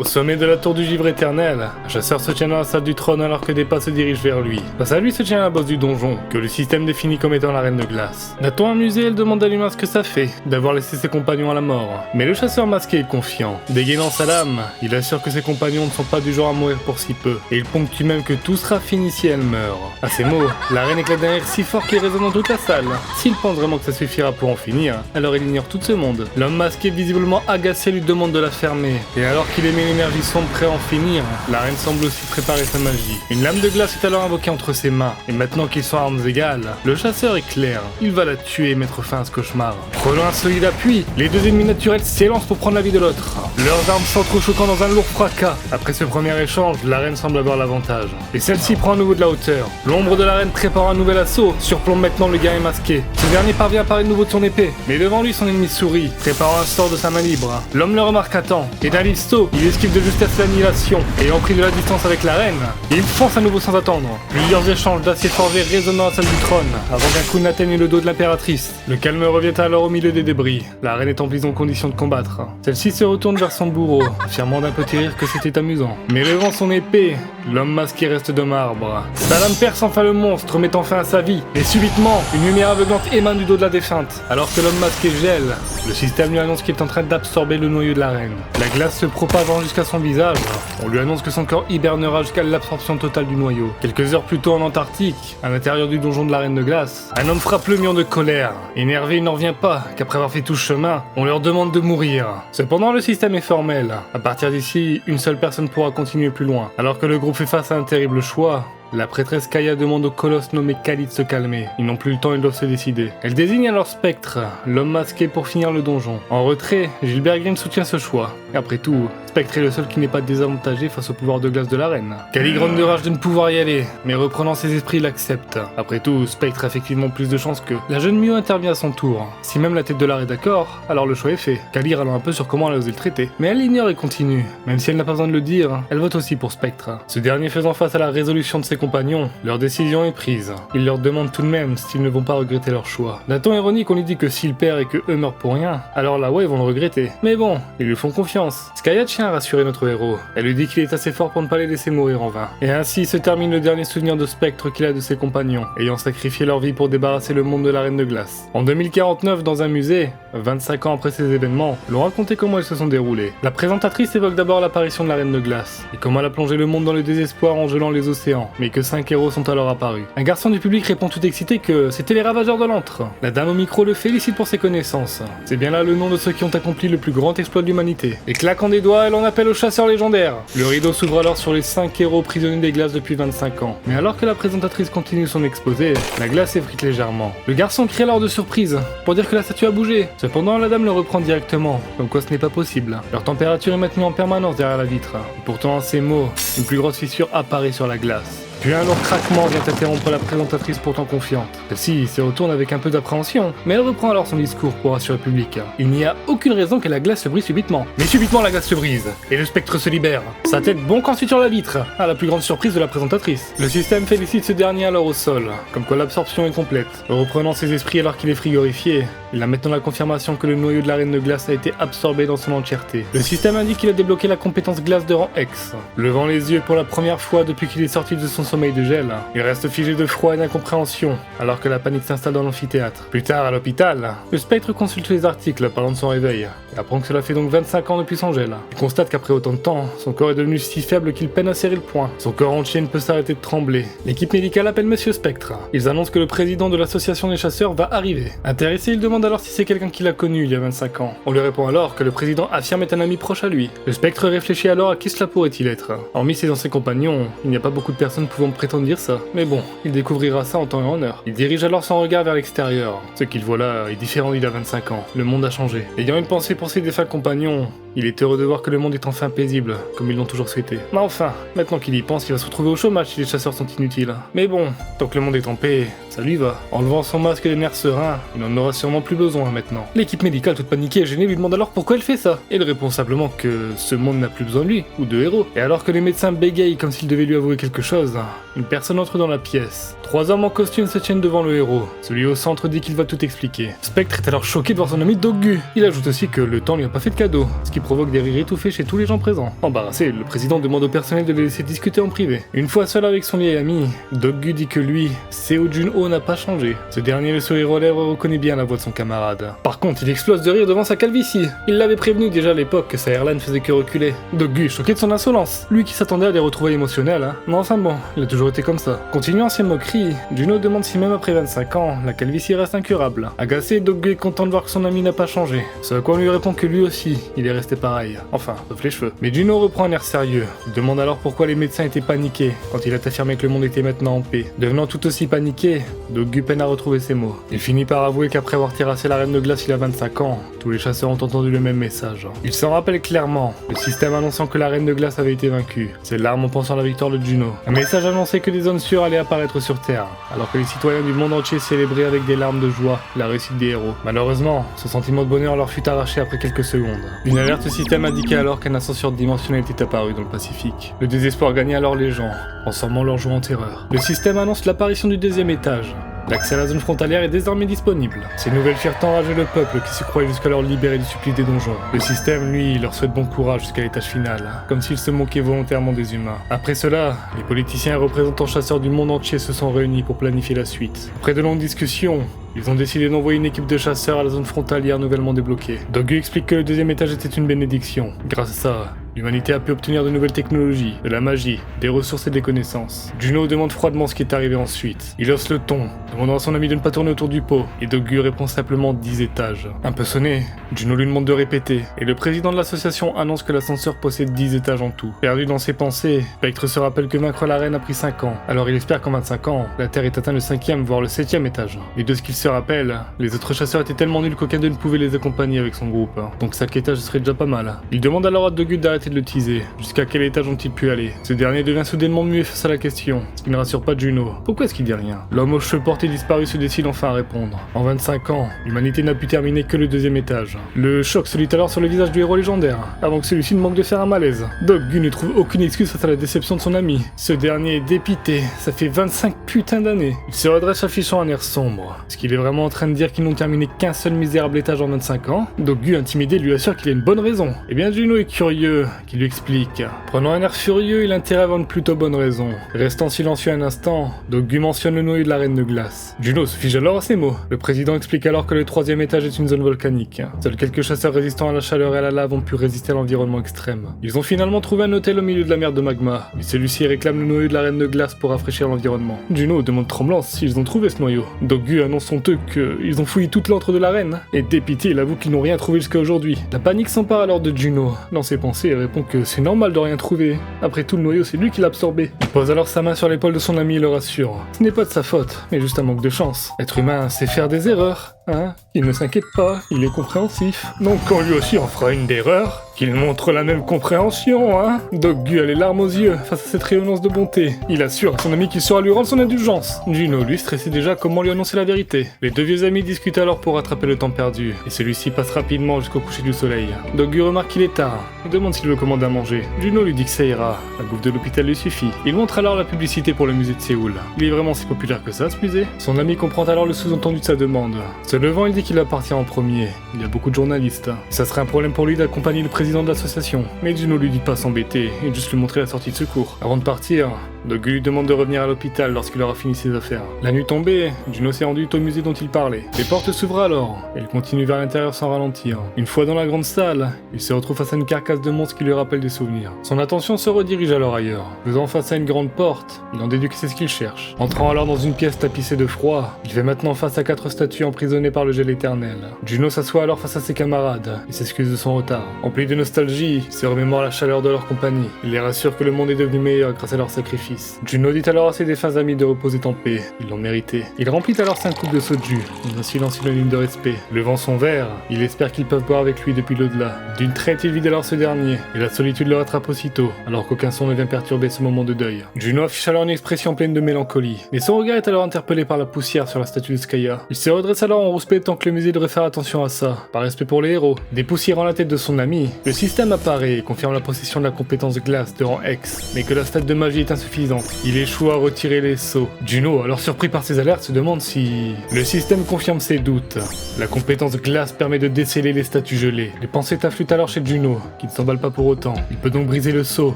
Au sommet de la tour du givre éternel, un chasseur se tient dans la salle du trône alors que des pas se dirigent vers lui. Face à lui se tient la boss du donjon, que le système définit comme étant la reine de glace. Nathan amusé, elle demande à l'humain ce que ça fait, d'avoir laissé ses compagnons à la mort. Mais le chasseur masqué est confiant. Dégainant sa lame, il assure que ses compagnons ne sont pas du genre à mourir pour si peu, et il ponctue même que tout sera fini si elle meurt. À ces mots, la reine éclate d'un rire si fort qu'il résonne dans toute la salle. S'il pense vraiment que ça suffira pour en finir, alors il ignore tout ce monde. L'homme masqué, visiblement agacé, lui demande de la fermer, et alors qu'il émet l'énergie sombre prêt à en finir, la reine semble aussi préparer sa magie. Une lame de glace est alors invoquée entre ses mains, et maintenant qu'ils sont à armes égales, le chasseur est clair, il va la tuer et mettre fin à ce cauchemar. Prenant un solide appui, les deux ennemis naturels s'élancent pour prendre la vie de l'autre. Leurs armes s'entrechoquant dans un lourd fracas. Après ce premier échange, la reine semble avoir l'avantage, et celle-ci prend à nouveau de la hauteur. L'ombre de la reine prépare un nouvel assaut, surplombe maintenant le guerrier masqué. Ce dernier parvient à parler de nouveau de son épée, mais devant lui son ennemi sourit, préparant un sort de sa main libre. L'homme le remarque à temps, et d'un listo, il esquive de justesse l'annihilation, ayant pris de la distance avec la reine, il fonce à nouveau sans attendre. Plusieurs échanges d'acier forgé résonnent dans la salle du trône, avant qu'un coup n'atteigne le dos de l'impératrice. Le calme revient alors au milieu des débris. La reine est en plus en condition de combattre. Celle-ci se retourne vers son bourreau, affirmant d'un petit rire que c'était amusant. Mais levant son épée, l'homme masqué reste de marbre. Sa lame perce enfin le monstre, mettant fin à sa vie. Et subitement, une lumière aveuglante émane du dos de la défunte. Alors que l'homme masqué gèle, le système lui annonce qu'il est en train d'absorber le noyau de la reine. La glace se propagant jusqu'à son visage. On lui annonce que son corps hibernera jusqu'à l'absorption totale du noyau. Quelques heures plus tôt en Antarctique, à l'intérieur du donjon de la reine de glace, un homme frappe le mur de colère. Énervé, il n'en revient pas qu'après avoir fait tout ce chemin, on leur demande de mourir. Cependant, le système est formel. À partir d'ici, une seule personne pourra continuer plus loin. Alors que le groupe fait face à un terrible choix, la prêtresse Kaya demande au colosse nommé Kali de se calmer. Ils n'ont plus le temps, ils doivent se décider. Elle désigne alors Spectre, l'homme masqué pour finir le donjon. En retrait, Gilbert Grimm soutient ce choix. Après tout, Spectre est le seul qui n'est pas désavantagé face au pouvoir de glace de la reine. Kali gronde de rage de ne pouvoir y aller, mais reprenant ses esprits, il l'accepte. Après tout, Spectre a effectivement plus de chance qu'eux. La jeune Mio intervient à son tour. Si même la tête de l'art est d'accord, alors le choix est fait. Kali râle un peu sur comment elle a osé le traiter. Mais elle l'ignore et continue. Même si elle n'a pas besoin de le dire, elle vote aussi pour Spectre. Ce dernier faisant face à la résolution de ses compagnons, leur décision est prise. Il leur demande tout de même s'ils ne vont pas regretter leur choix. D'un ton ironique, on lui dit que s'il perd et que eux meurent pour rien, alors là ouais ils vont le regretter. Mais bon, ils lui font confiance. Skaya tient à rassurer notre héros. Elle lui dit qu'il est assez fort pour ne pas les laisser mourir en vain. Et ainsi se termine le dernier souvenir de Spectre qu'il a de ses compagnons, ayant sacrifié leur vie pour débarrasser le monde de la reine de glace. En 2049, dans un musée, 25 ans après ces événements, l'on racontait comment ils se sont déroulés. La présentatrice évoque d'abord l'apparition de la reine de glace, et comment elle a plongé le monde dans le désespoir en gelant les océans, mais que 5 héros sont alors apparus. Un garçon du public répond tout excité que c'était les ravageurs de l'antre. La dame au micro le félicite pour ses connaissances. C'est bien là le nom de ceux qui ont accompli le plus grand exploit de l'humanité. Et claquant des doigts, elle en appelle aux chasseurs légendaires. Le rideau s'ouvre alors sur les 5 héros prisonniers des glaces depuis 25 ans. Mais alors que la présentatrice continue son exposé, la glace effrite légèrement. Le garçon crie alors de surprise, pour dire que la statue a bougé. Cependant, la dame le reprend directement, comme quoi ce n'est pas possible. Leur température est maintenue en permanence derrière la vitre. Et pourtant, à ces mots, une plus grosse fissure apparaît sur la glace. Puis un lourd craquement vient interrompre la présentatrice pourtant confiante. Celle-ci se retourne avec un peu d'appréhension, mais elle reprend alors son discours pour rassurer le public. Il n'y a aucune raison que la glace se brise subitement. Mais subitement la glace se brise, et le spectre se libère. Sa tête bonque ensuite sur la vitre, à la plus grande surprise de la présentatrice. Le système félicite ce dernier alors au sol, comme quoi l'absorption est complète. Reprenant ses esprits alors qu'il est frigorifié, il a maintenant la confirmation que le noyau de la reine de glace a été absorbé dans son entièreté. Le système indique qu'il a débloqué la compétence glace de rang X. Levant les yeux pour la première fois depuis qu'il est sorti de son sommeil de gel, il reste figé de froid et d'incompréhension, alors que la panique s'installe dans l'amphithéâtre. Plus tard, à l'hôpital, le spectre consulte les articles parlant de son réveil, et apprend que cela fait donc 25 ans depuis son gel. Il constate qu'après autant de temps, son corps est devenu si faible qu'il peine à serrer le poing. Son corps entier ne peut s'arrêter de trembler. L'équipe médicale appelle Monsieur Spectre. Ils annoncent que le président de l'association des chasseurs va arriver. Intéressé, il demande alors si c'est quelqu'un qui l'a connu il y a 25 ans. On lui répond alors que le président affirme être un ami proche à lui. Le spectre réfléchit alors à qui cela pourrait-il être. Hormis ses anciens compagnons, il n'y a pas beaucoup de personnes pouvant prétendre dire ça. Mais bon, il découvrira ça en temps et en heure. Il dirige alors son regard vers l'extérieur. Ce qu'il voit là est différent d'il y a 25 ans. Le monde a changé. Ayant une pensée pour ses défunts compagnons, il est heureux de voir que le monde est enfin paisible, comme ils l'ont toujours souhaité. Mais enfin, maintenant qu'il y pense, il va se retrouver au chômage si les chasseurs sont inutiles. Mais bon, tant que le monde est en paix, ça lui va. En levant son masque et les nerfs sereins, il n'en aura sûrement plus besoin maintenant. L'équipe médicale, toute paniquée et gênée, lui demande alors pourquoi elle fait ça. Et il répond simplement que ce monde n'a plus besoin de lui, ou de héros. Et alors que les médecins bégayent comme s'ils devaient lui avouer quelque chose, une personne entre dans la pièce. 3 hommes en costume se tiennent devant le héros. Celui au centre dit qu'il va tout expliquer. Spectre est alors choqué de voir son ami Dogu. Il ajoute aussi que le temps lui a pas fait de cadeau, ce qui qui provoque des rires étouffés chez tous les gens présents. Embarrassé, le président demande au personnel de les laisser discuter en privé. Une fois seul avec son vieil ami, Dog-gu dit que lui, Seo Jun-ho n'a pas changé. Ce dernier, le sourire aux lèvres, reconnaît bien la voix de son camarade. Par contre, il explose de rire devant sa calvitie. Il l'avait prévenu déjà à l'époque que sa hairline faisait que reculer. Dog-gu, choqué de son insolence. Lui qui s'attendait à des retrouvailles émotionnelles, hein. Mais enfin bon, il a toujours été comme ça. Continuant ses moqueries, Juno demande si même après 25 ans, la calvitie reste incurable. Agacé, Dog-gu est content de voir que son ami n'a pas changé. Ce à quoi on lui répond que lui aussi, il est resté pareil. Enfin, sauf les cheveux. Mais Juno reprend un air sérieux. Il demande alors pourquoi les médecins étaient paniqués quand il a affirmé que le monde était maintenant en paix. Devenant tout aussi paniqué, Dog-gu peine à retrouver ses mots. Il finit par avouer qu'après avoir terrassé la reine de glace il a 25 ans, tous les chasseurs ont entendu le même message. Il s'en rappelle clairement, le système annonçant que la reine de glace avait été vaincue. Ses larmes en pensant à la victoire de Juno. Un message annonçait que des zones sûres allaient apparaître sur Terre, alors que les citoyens du monde entier célébraient avec des larmes de joie la réussite des héros. Malheureusement, ce sentiment de bonheur leur fut arraché après quelques secondes. Une alerte système indiquait alors qu'un ascenseur dimensionnel était apparu dans le Pacifique. Le désespoir gagnait alors les gens, transformant leur joie en terreur. Le système annonce l'apparition du deuxième étage. L'accès à la zone frontalière est désormais disponible. Ces nouvelles firent enrager le peuple qui se croyait jusqu'alors libéré du supplice des donjons. Le système, lui, leur souhaite bon courage jusqu'à l'étage final, comme s'il se moquait volontairement des humains. Après cela, les politiciens et représentants chasseurs du monde entier se sont réunis pour planifier la suite. Après de longues discussions, ils ont décidé d'envoyer une équipe de chasseurs à la zone frontalière nouvellement débloquée. Dog-gu explique que le deuxième étage était une bénédiction. Grâce à ça, l'humanité a pu obtenir de nouvelles technologies, de la magie, des ressources et des connaissances. Juno demande froidement ce qui est arrivé ensuite. Il hausse le ton, demandant à son ami de ne pas tourner autour du pot, et Dog-gu répond simplement 10 étages. Un peu sonné, Juno lui demande de répéter, et le président de l'association annonce que l'ascenseur possède 10 étages en tout. Perdu dans ses pensées, Spectre se rappelle que vaincre la reine a pris 5 ans, alors il espère qu'en 25 ans, la Terre ait atteint le 5e voire le 7e étage. Et de ce qu'il se rappelle, les autres chasseurs étaient tellement nuls qu'aucun d'eux ne pouvait les accompagner avec son groupe, donc 5 étages serait déjà pas mal. Il demande alors à Dog-gu d'arrêter de le teaser. Jusqu'à quel étage ont-ils pu aller? Ce dernier devient soudainement muet face à la question, ce qui ne rassure pas Juno. Pourquoi est-ce qu'il dit rien? L'homme aux cheveux portés disparu se décide enfin à répondre. En 25 ans, l'humanité n'a pu terminer que le deuxième étage. Le choc se lit alors sur le visage du héros légendaire, avant que celui-ci ne manque de faire un malaise. Dog-gu ne trouve aucune excuse face à la déception de son ami. Ce dernier est dépité, ça fait 25 putains d'années. Il se redresse affichant un air sombre. Est-ce qu'il est vraiment en train de dire qu'ils n'ont terminé qu'un seul misérable étage en 25 ans? Dog-gu, intimidé, lui assure qu'il a une bonne raison. Eh bien Juno est curieux, qui lui explique. Prenant un air furieux, il intervient une plutôt bonne raison. Restant silencieux un instant, Dog-gu mentionne le noyau de la reine de glace. Juno se fige alors à ces mots. Le président explique alors que le troisième étage est une zone volcanique. Seuls quelques chasseurs résistants à la chaleur et à la lave ont pu résister à l'environnement extrême. Ils ont finalement trouvé un hôtel au milieu de la mer de magma, mais celui-ci réclame le noyau de la reine de glace pour rafraîchir l'environnement. Juno demande tremblant s'ils ont trouvé ce noyau. Dog-gu annonce honteux qu'ils ont fouillé toute l'antre de la reine, et dépité, il avoue qu'ils n'ont rien trouvé jusqu'à aujourd'hui. La panique s'empare alors de Juno. Dans ses pensées, elle répond que c'est normal de rien trouver. Après tout, le noyau, c'est lui qui l'a absorbé. Il pose alors sa main sur l'épaule de son ami et le rassure. Ce n'est pas de sa faute, mais juste un manque de chance. Être humain, c'est faire des erreurs, hein? Il ne s'inquiète pas, il est compréhensif. Donc quand lui aussi en fera une d'erreur, qu'il montre la même compréhension, hein? Dog-gu a les larmes aux yeux face à cette rayonnance de bonté. Il assure à son ami qu'il saura lui rendre son indulgence. Juno, lui, stressait déjà comment lui annoncer la vérité. Les deux vieux amis discutent alors pour rattraper le temps perdu, et celui-ci passe rapidement jusqu'au coucher du soleil. Dog-gu remarque qu'il est tard, il demande s'il veut commander à manger. Juno lui dit que ça ira, la bouffe de l'hôpital lui suffit. Il montre alors la publicité pour le musée de Séoul. Il est vraiment si populaire que ça, ce musée? Son ami comprend alors le sous-entendu de sa demande. Se levant, il dit qu'il va partir en premier. Il y a beaucoup de journalistes. Ça serait un problème pour lui d'accompagner le président de l'association. Mais Juno lui dit de pas s'embêter et de juste lui montrer la sortie de secours. Avant de partir, Dog-gu lui demande de revenir à l'hôpital lorsqu'il aura fini ses affaires. La nuit tombée, Juno s'est rendu au musée dont il parlait. Les portes s'ouvrent alors, et il continue vers l'intérieur sans ralentir. Une fois dans la grande salle, il se retrouve face à une carcasse de monstre qui lui rappelle des souvenirs. Son attention se redirige alors ailleurs. Faisant face à une grande porte, il en déduit que c'est ce qu'il cherche. Entrant alors dans une pièce tapissée de froid, il fait maintenant face à 4 statues emprisonnées par le gel éternel. Juno s'assoit alors face à ses camarades et s'excuse de son retard. Empli de nostalgie, il se remémore la chaleur de leur compagnie. Il les rassure que le monde est devenu meilleur grâce à leur sacrifice. Juno dit alors à ses défunts amis de reposer en paix. Ils l'ont mérité. Il remplit alors 5 coupes de soju, dans un silence synonyme de respect. Levant son verre, il espère qu'ils peuvent boire avec lui depuis l'au-delà. D'une traite, il vide alors ce dernier, et la solitude le rattrape aussitôt, alors qu'aucun son ne vient perturber ce moment de deuil. Juno affiche alors une expression pleine de mélancolie, mais son regard est alors interpellé par la poussière sur la statue de Skaya. Il se redresse alors en légèrement rouspé tant que le musée devrait faire attention à ça, par respect pour les héros. Dépoussiérant la tête de son ami, le système apparaît et confirme la possession de la compétence glace de rang X, mais que la stat de magie est insuffisante. Il échoue à retirer les sauts. Juno, alors surpris par ces alertes, se demande si... Le système confirme ses doutes. La compétence glace permet de déceler les statues gelées. Les pensées affluent alors chez Juno, qui ne s'emballe pas pour autant. Il peut donc briser le sceau,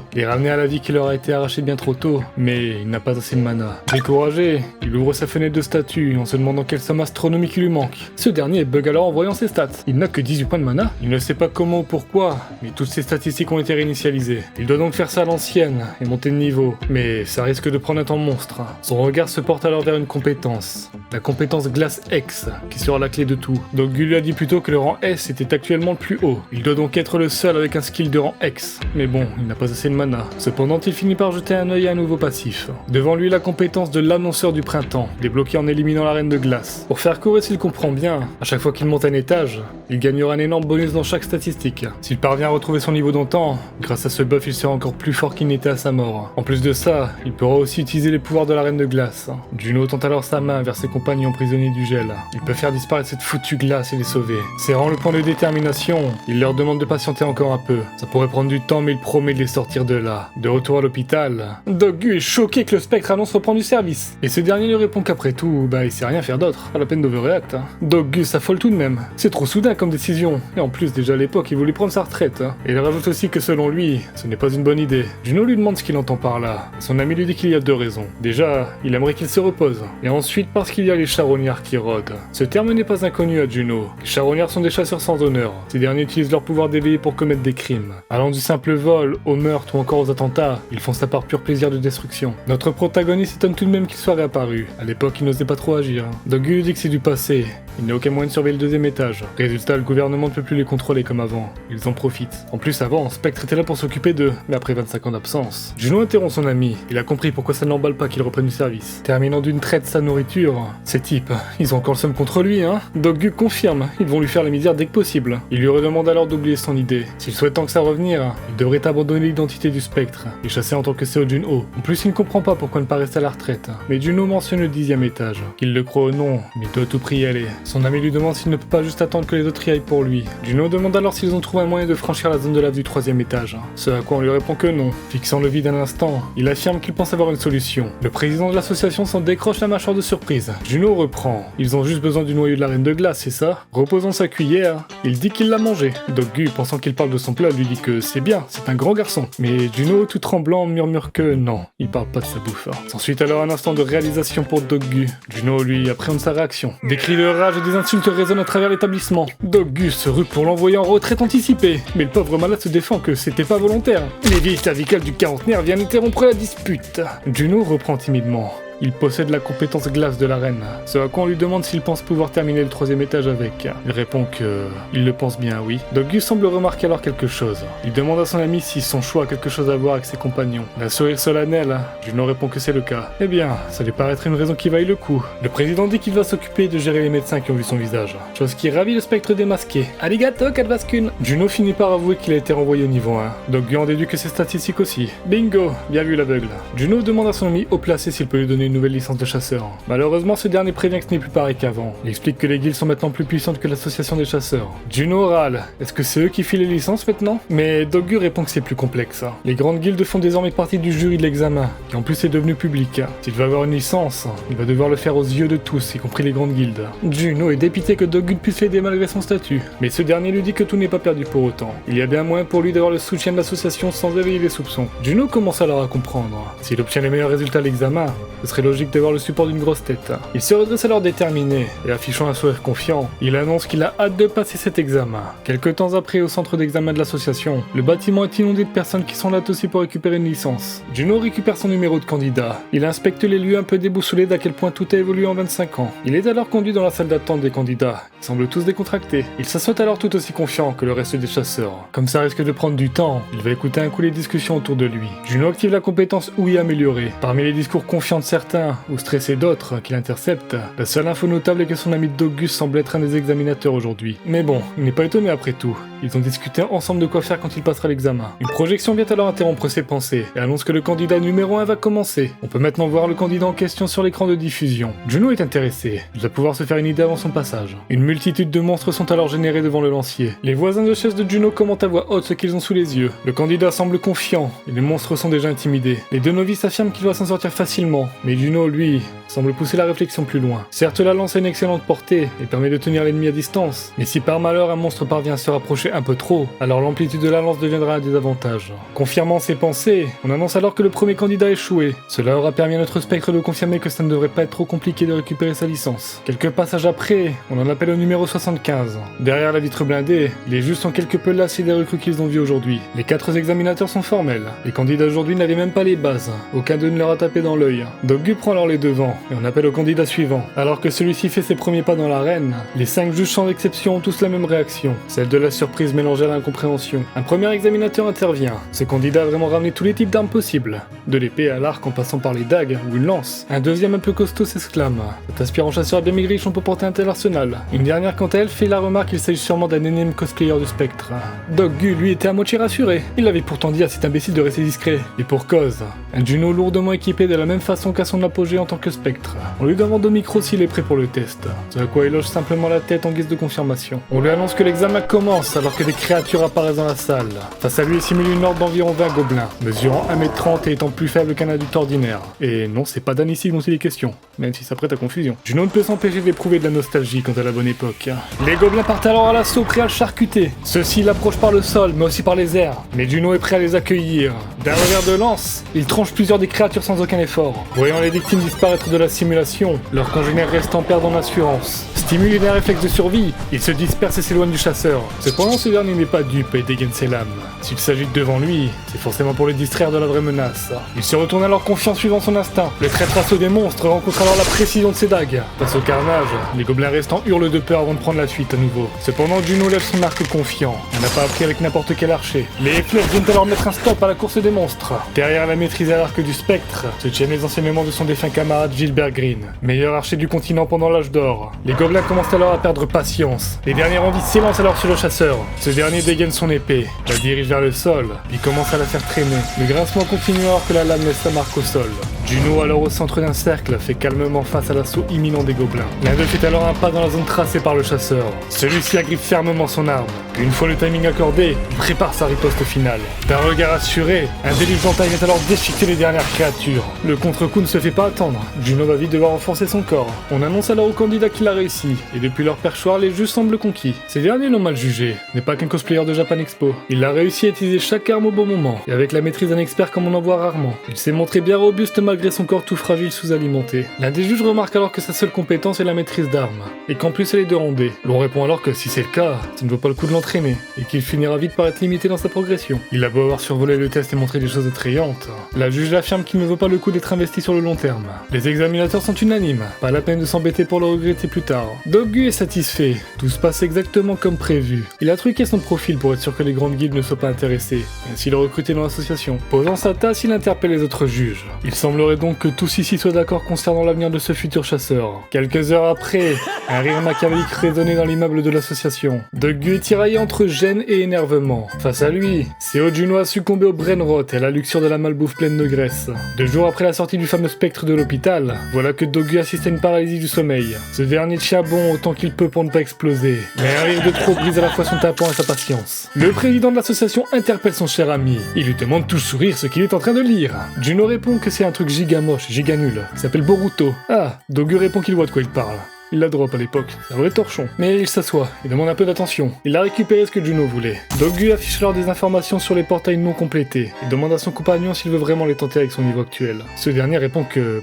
les ramener à la vie qui leur a été arrachée bien trop tôt, mais il n'a pas assez de mana. Découragé, il ouvre sa fenêtre de statue en se demandant quelle somme astronomique il lui manque. Ce dernier bug alors en voyant ses stats. Il n'a que 18 points de mana. Il ne sait pas comment ou pourquoi, mais toutes ses statistiques ont été réinitialisées. Il doit donc faire ça à l'ancienne et monter de niveau, mais ça risque de prendre un temps monstre. Son regard se porte alors vers une compétence, la compétence glace X, qui sera la clé de tout. Donc Gu lui a dit plutôt que le rang S était actuellement le plus haut. Il doit donc être le seul avec un skill de rang X, mais bon, il n'a pas assez de mana. Cependant, il finit par jeter un œil à un nouveau passif. Devant lui, la compétence de l'annonceur du printemps, débloquée en éliminant la reine de glace. Pour faire court et s'il comprend bien, à chaque fois qu'il monte un étage, il gagnera un énorme bonus dans chaque statistique. S'il parvient à retrouver son niveau d'antan, grâce à ce buff, il sera encore plus fort qu'il n'était à sa mort. En plus de ça, il pourra aussi utiliser les pouvoirs de la reine de glace. Juno tend alors sa main vers ses compagnons prisonniers du gel. Il peut faire disparaître cette foutue glace et les sauver. Serrant le point de détermination, il leur demande de patienter encore un peu. Ça pourrait prendre du temps, mais il promet de les sortir de là. De retour à l'hôpital, Doc Gu est choqué que le spectre annonce reprendre du service. Et ce dernier lui répond qu'après tout, il sait rien faire d'autre. Pas la peine d'overreact. Doc Gu s'affole tout de même. C'est trop soudain comme décision. Et en plus, déjà à l'époque, il voulait prendre sa retraite. Et il rajoute aussi que selon lui, ce n'est pas une bonne idée. Juno lui demande ce qu'il entend par là. Son ami lui dit qu'il y a deux raisons. Déjà, il aimerait qu'il se repose. Et ensuite, parce qu'il y a les charognards qui rôdent. Ce terme n'est pas inconnu à Juno. Les charognards sont des chasseurs sans honneur. Ces derniers utilisent leur pouvoir d'éveiller pour commettre des crimes. Allant du simple vol, au meurtre ou encore aux attentats, ils font ça par pur plaisir de destruction. Notre protagoniste étonne tout de même qu'il soit réapparu. À l'époque, il n'osait pas trop agir. Doc Gu dit que c'est du passé. Il n'y a aucun moyen de surveiller le deuxième étage. Résultat, le gouvernement ne peut plus les contrôler comme avant. Ils en profitent. En plus, avant, Spectre était là pour s'occuper d'eux, mais après 25 ans d'absence. Juno interrompt son ami. Il a compris pourquoi ça ne l'emballe pas qu'il reprenne du service. Terminant d'une traite sa nourriture, ces types, ils ont encore le seum contre lui, hein. Doc Gu confirme, ils vont lui faire la misère dès que possible. Il lui redemande alors d'oublier son idée. S'il souhaite tant que ça revenir, il devrait abandonner l'identité du Spectre et chasser en tant que Seo Jun-ho. En plus, il ne comprend pas pourquoi ne pas rester à la retraite. Mais Juno mentionne le 10e étage. Qu'il le croit ou non, mais il doit tout prix y aller. Son ami lui demande s'il ne peut pas juste attendre que les autres y aillent pour lui. Juno demande alors s'ils ont trouvé un moyen de franchir la zone de lave du 3e étage. Ce à quoi on lui répond que non. Fixant le vide un instant, il affirme qu'il pense avoir une solution. Le président de l'association s'en décroche la mâchoire de surprise. Juno reprend. Ils ont juste besoin du noyau de la reine de glace, c'est ça? Reposant sa cuillère, il dit qu'il l'a mangé. Doc Gu, pensant qu'il parle de son plat, lui dit que c'est bien, c'est un grand garçon. Mais Juno, tout tremblant, murmure que non, il parle pas de sa bouffe. S'ensuit alors un instant de réalisation pour Doc Gu. Juno, lui, appréhende sa réaction. Des cris de rage et des insultes résonnent à travers l'établissement. Doc Gu se rue pour l'envoyer en retraite anticipée. Mais le pauvre malade se défend que c'était pas volontaire. Les vieilles clavicales du quarantenaire viennent interrompre la dispute. Juno reprend timidement. Il possède la compétence glace de la reine. Ce à quoi on lui demande s'il pense pouvoir terminer le 3e étage avec. Il répond que... il le pense bien, oui. Doc Gu semble remarquer alors quelque chose. Il demande à son ami si son choix a quelque chose à voir avec ses compagnons. D'un sourire solennel, Juno répond que c'est le cas. Eh bien, ça lui paraîtrait une raison qui vaille le coup. Le président dit qu'il va s'occuper de gérer les médecins qui ont vu son visage. Chose qui ravit le Spectre démasqué. Arigato, Kadvaskun. Juno finit par avouer qu'il a été renvoyé au niveau 1. Doc Gu en déduit que ses statistiques aussi. Bingo, bien vu l'aveugle. Juno demande à son ami haut placé s'il peut lui donner une nouvelle licence de chasseur. Malheureusement, ce dernier prévient que ce n'est plus pareil qu'avant. Il explique que les guildes sont maintenant plus puissantes que l'association des chasseurs. Juno râle. Est-ce que c'est eux qui filent les licences maintenant? Mais Doc Gu répond que c'est plus complexe. Les grandes guildes font désormais partie du jury de l'examen, qui en plus est devenu public. S'il veut avoir une licence, il va devoir le faire aux yeux de tous, y compris les grandes guildes. Juno est dépité que Doc Gu puisse l'aider malgré son statut, mais ce dernier lui dit que tout n'est pas perdu pour autant. Il y a bien moyen pour lui d'avoir le soutien de l'association sans éveiller les soupçons. Juno commence alors à comprendre. S'il obtient les meilleurs résultats à l'examen, ce serait logique d'avoir le support d'une grosse tête. Il se redresse alors déterminé, et affichant un sourire confiant, il annonce qu'il a hâte de passer cet examen. Quelque temps après, au centre d'examen de l'association, le bâtiment est inondé de personnes qui sont là aussi pour récupérer une licence. Juno récupère son numéro de candidat. Il inspecte les lieux un peu déboussolés d'à quel point tout a évolué en 25 ans. Il est alors conduit dans la salle d'attente des candidats. Ils semblent tous décontractés. Il s'assoit alors tout aussi confiant que le reste des chasseurs. Comme ça risque de prendre du temps, il va écouter un coup les discussions autour de lui. Juno active la compétence OUI améliorée. Parmi les discours confiants de certains, certains ou stressé d'autres qui l'interceptent, la seule info notable est que son ami Dogus semble être un des examinateurs aujourd'hui. Mais bon, il n'est pas étonné après tout. Ils ont discuté ensemble de quoi faire quand il passera l'examen. Une projection vient alors interrompre ses pensées et annonce que le candidat numéro 1 va commencer. On peut maintenant voir le candidat en question sur l'écran de diffusion. Juno est intéressé. Il va pouvoir se faire une idée avant son passage. Une multitude de monstres sont alors générés devant le lancier. Les voisins de chaise de Juno commentent à voix haute ce qu'ils ont sous les yeux. Le candidat semble confiant et les monstres sont déjà intimidés. Les deux novices affirment qu'il va s'en sortir facilement, mais Juno, lui, semble pousser la réflexion plus loin. Certes, la lance a une excellente portée et permet de tenir l'ennemi à distance, mais si par malheur un monstre parvient à se rapprocher un peu trop, alors l'amplitude de la lance deviendra un désavantage. Confirmant ses pensées, on annonce alors que le premier candidat a échoué. Cela aura permis à notre spectre de confirmer que ça ne devrait pas être trop compliqué de récupérer sa licence. Quelques passages après, on en appelle au numéro 75. Derrière la vitre blindée, les juges sont quelque peu lassés des recrues qu'ils ont vues aujourd'hui. Les 4 examinateurs sont formels. Les candidats aujourd'hui n'avaient même pas les bases. Aucun d'eux ne leur a tapé dans l'œil. Dogu prend alors les devants, et on appelle au candidat suivant. Alors que celui-ci fait ses premiers pas dans l'arène, les 5 juges sans exception ont tous la même réaction, celle de la surprise mélangée à l'incompréhension. Un premier examinateur intervient. Ce candidat a vraiment ramené tous les types d'armes possibles, de l'épée à l'arc en passant par les dagues ou une lance. Un deuxième un peu costaud s'exclame: cet aspirant chasseur a bien maigri on peut porter un tel arsenal. Une dernière quant à elle fait la remarque qu'il s'agit sûrement d'un énième cosplayer du spectre. Dogu lui était à moitié rassuré. Il avait pourtant dit à cet imbécile de rester discret. Et pour cause, un Juno lourdement équipé de la même façon qu'à son apogée en tant que spectre. On lui demande au micro s'il est prêt pour le test, ce à quoi il hoche simplement la tête en guise de confirmation. On lui annonce que l'examen commence alors que des créatures apparaissent dans la salle. Face à lui, il simule une horde d'environ 20 gobelins, mesurant 1m30 et étant plus faible qu'un adulte ordinaire. Et non, c'est pas d'Anissi dont il est question, même si ça prête à confusion. Juno ne peut s'empêcher d'éprouver de la nostalgie quant à la bonne époque. Les gobelins partent alors à l'assaut, prêts à le charcuter. Ceux-ci l'approchent par le sol, mais aussi par les airs. Mais Juno est prêt à les accueillir. D'un revers de lance, il tranche plusieurs des créatures sans aucun effort. Voyant les victimes disparaître de la simulation, leurs congénères restant perdent en assurance. Stimulés d'un réflexe de survie, ils se dispersent et s'éloignent du chasseur. Cependant, ce dernier n'est pas dupe et dégaine ses lames. S'il s'agit devant lui, c'est forcément pour le distraire de la vraie menace. Il se retourne alors confiant suivant son instinct. Le traître assaut des monstres rencontre alors la précision de ses dagues. Face au carnage, les gobelins restants hurlent de peur avant de prendre la fuite à nouveau. Cependant, Juno lève son arc confiant. On n'a pas appris avec n'importe quel archer. Les flèches viennent alors mettre un stop à la course des monstres. Derrière la maîtrise à l'arc du spectre, se tiennent les enseignements de son défunt camarade Gilbert Green, meilleur archer du continent pendant l'âge d'or. Les gobelins commencent alors à perdre patience. Les dernières envies s'élancent alors sur le chasseur. Ce dernier dégaine son épée, la dirige vers le sol, puis commence à la faire traîner. Le grincement continue alors que la lame laisse sa marque au sol. Juno, alors au centre d'un cercle, fait calmement face à l'assaut imminent des gobelins. L'un d'eux fait alors un pas dans la zone tracée par le chasseur. Celui-ci agrippe fermement son arme. Une fois le timing accordé, il prépare sa riposte finale. D'un regard assuré, un déluge d'entaille vient alors déchiqueter les dernières créatures. Le contre-coup ne se fait pas attendre. Juno va vite devoir renforcer son corps. On annonce alors au candidat qu'il a réussi, et depuis leur perchoir, les juges semblent conquis. Ces derniers l'ont mal jugé, n'est pas qu'un cosplayer de Japan Expo. Il a réussi à utiliser chaque arme au bon moment, et avec la maîtrise d'un expert comme on en voit rarement. Il s'est montré bien robuste malgré son corps tout fragile sous-alimenté. L'un des juges remarque alors que sa seule compétence est la maîtrise d'armes, et qu'en plus elle est de rondée. L'on répond alors que si c'est le cas, ça ne vaut pas le coup de l'entraîner, et qu'il finira vite par être limité dans sa progression. Il a beau avoir survolé le test et montré des choses attrayantes, la juge affirme qu'il ne vaut pas le coup d'être investi sur le long terme. Les examinateurs sont unanimes, pas la peine de s'embêter pour le regretter plus tard. Dogu est satisfait, tout se passe exactement comme prévu. Il a truqué son profil pour être sûr que les grandes guildes ne soient pas intéressées, ainsi le recruter dans l'association. Posant sa tasse, il interpelle les autres juges. Il semblerait donc que tous ici soient d'accord concernant l'avenir de ce futur chasseur. Quelques heures après, un rire machiavélique résonnait dans l'immeuble de l'association. Dogu est tiraillé entre gêne et énervement. Face à lui, Seo Juno a succombé au brain-rot et à la luxure de la malbouffe pleine de graisse. 2 jours après la sortie du fameux spectre de l'hôpital, voilà que Dogu assiste à une paralysie du sommeil. Ce dernier tient bon autant qu'il peut pour ne pas exploser. Mais un rire de trop brise à la fois son tympan et sa patience. Le président de l'association interpelle son cher ami. Il lui demande tout sourire ce qu'il est en train de lire. Juno répond que c'est un truc giga moche, giga nul, qui s'appelle Boruto. Ah, Dogu répond qu'il voit de quoi il parle. Il la drop à l'époque, c'est un vrai torchon. Mais il s'assoit, il demande un peu d'attention. Il a récupéré ce que Juno voulait. Dogu affiche alors des informations sur les portails non complétés. Il demande à son compagnon s'il veut vraiment les tenter avec son niveau actuel. Ce dernier répond que,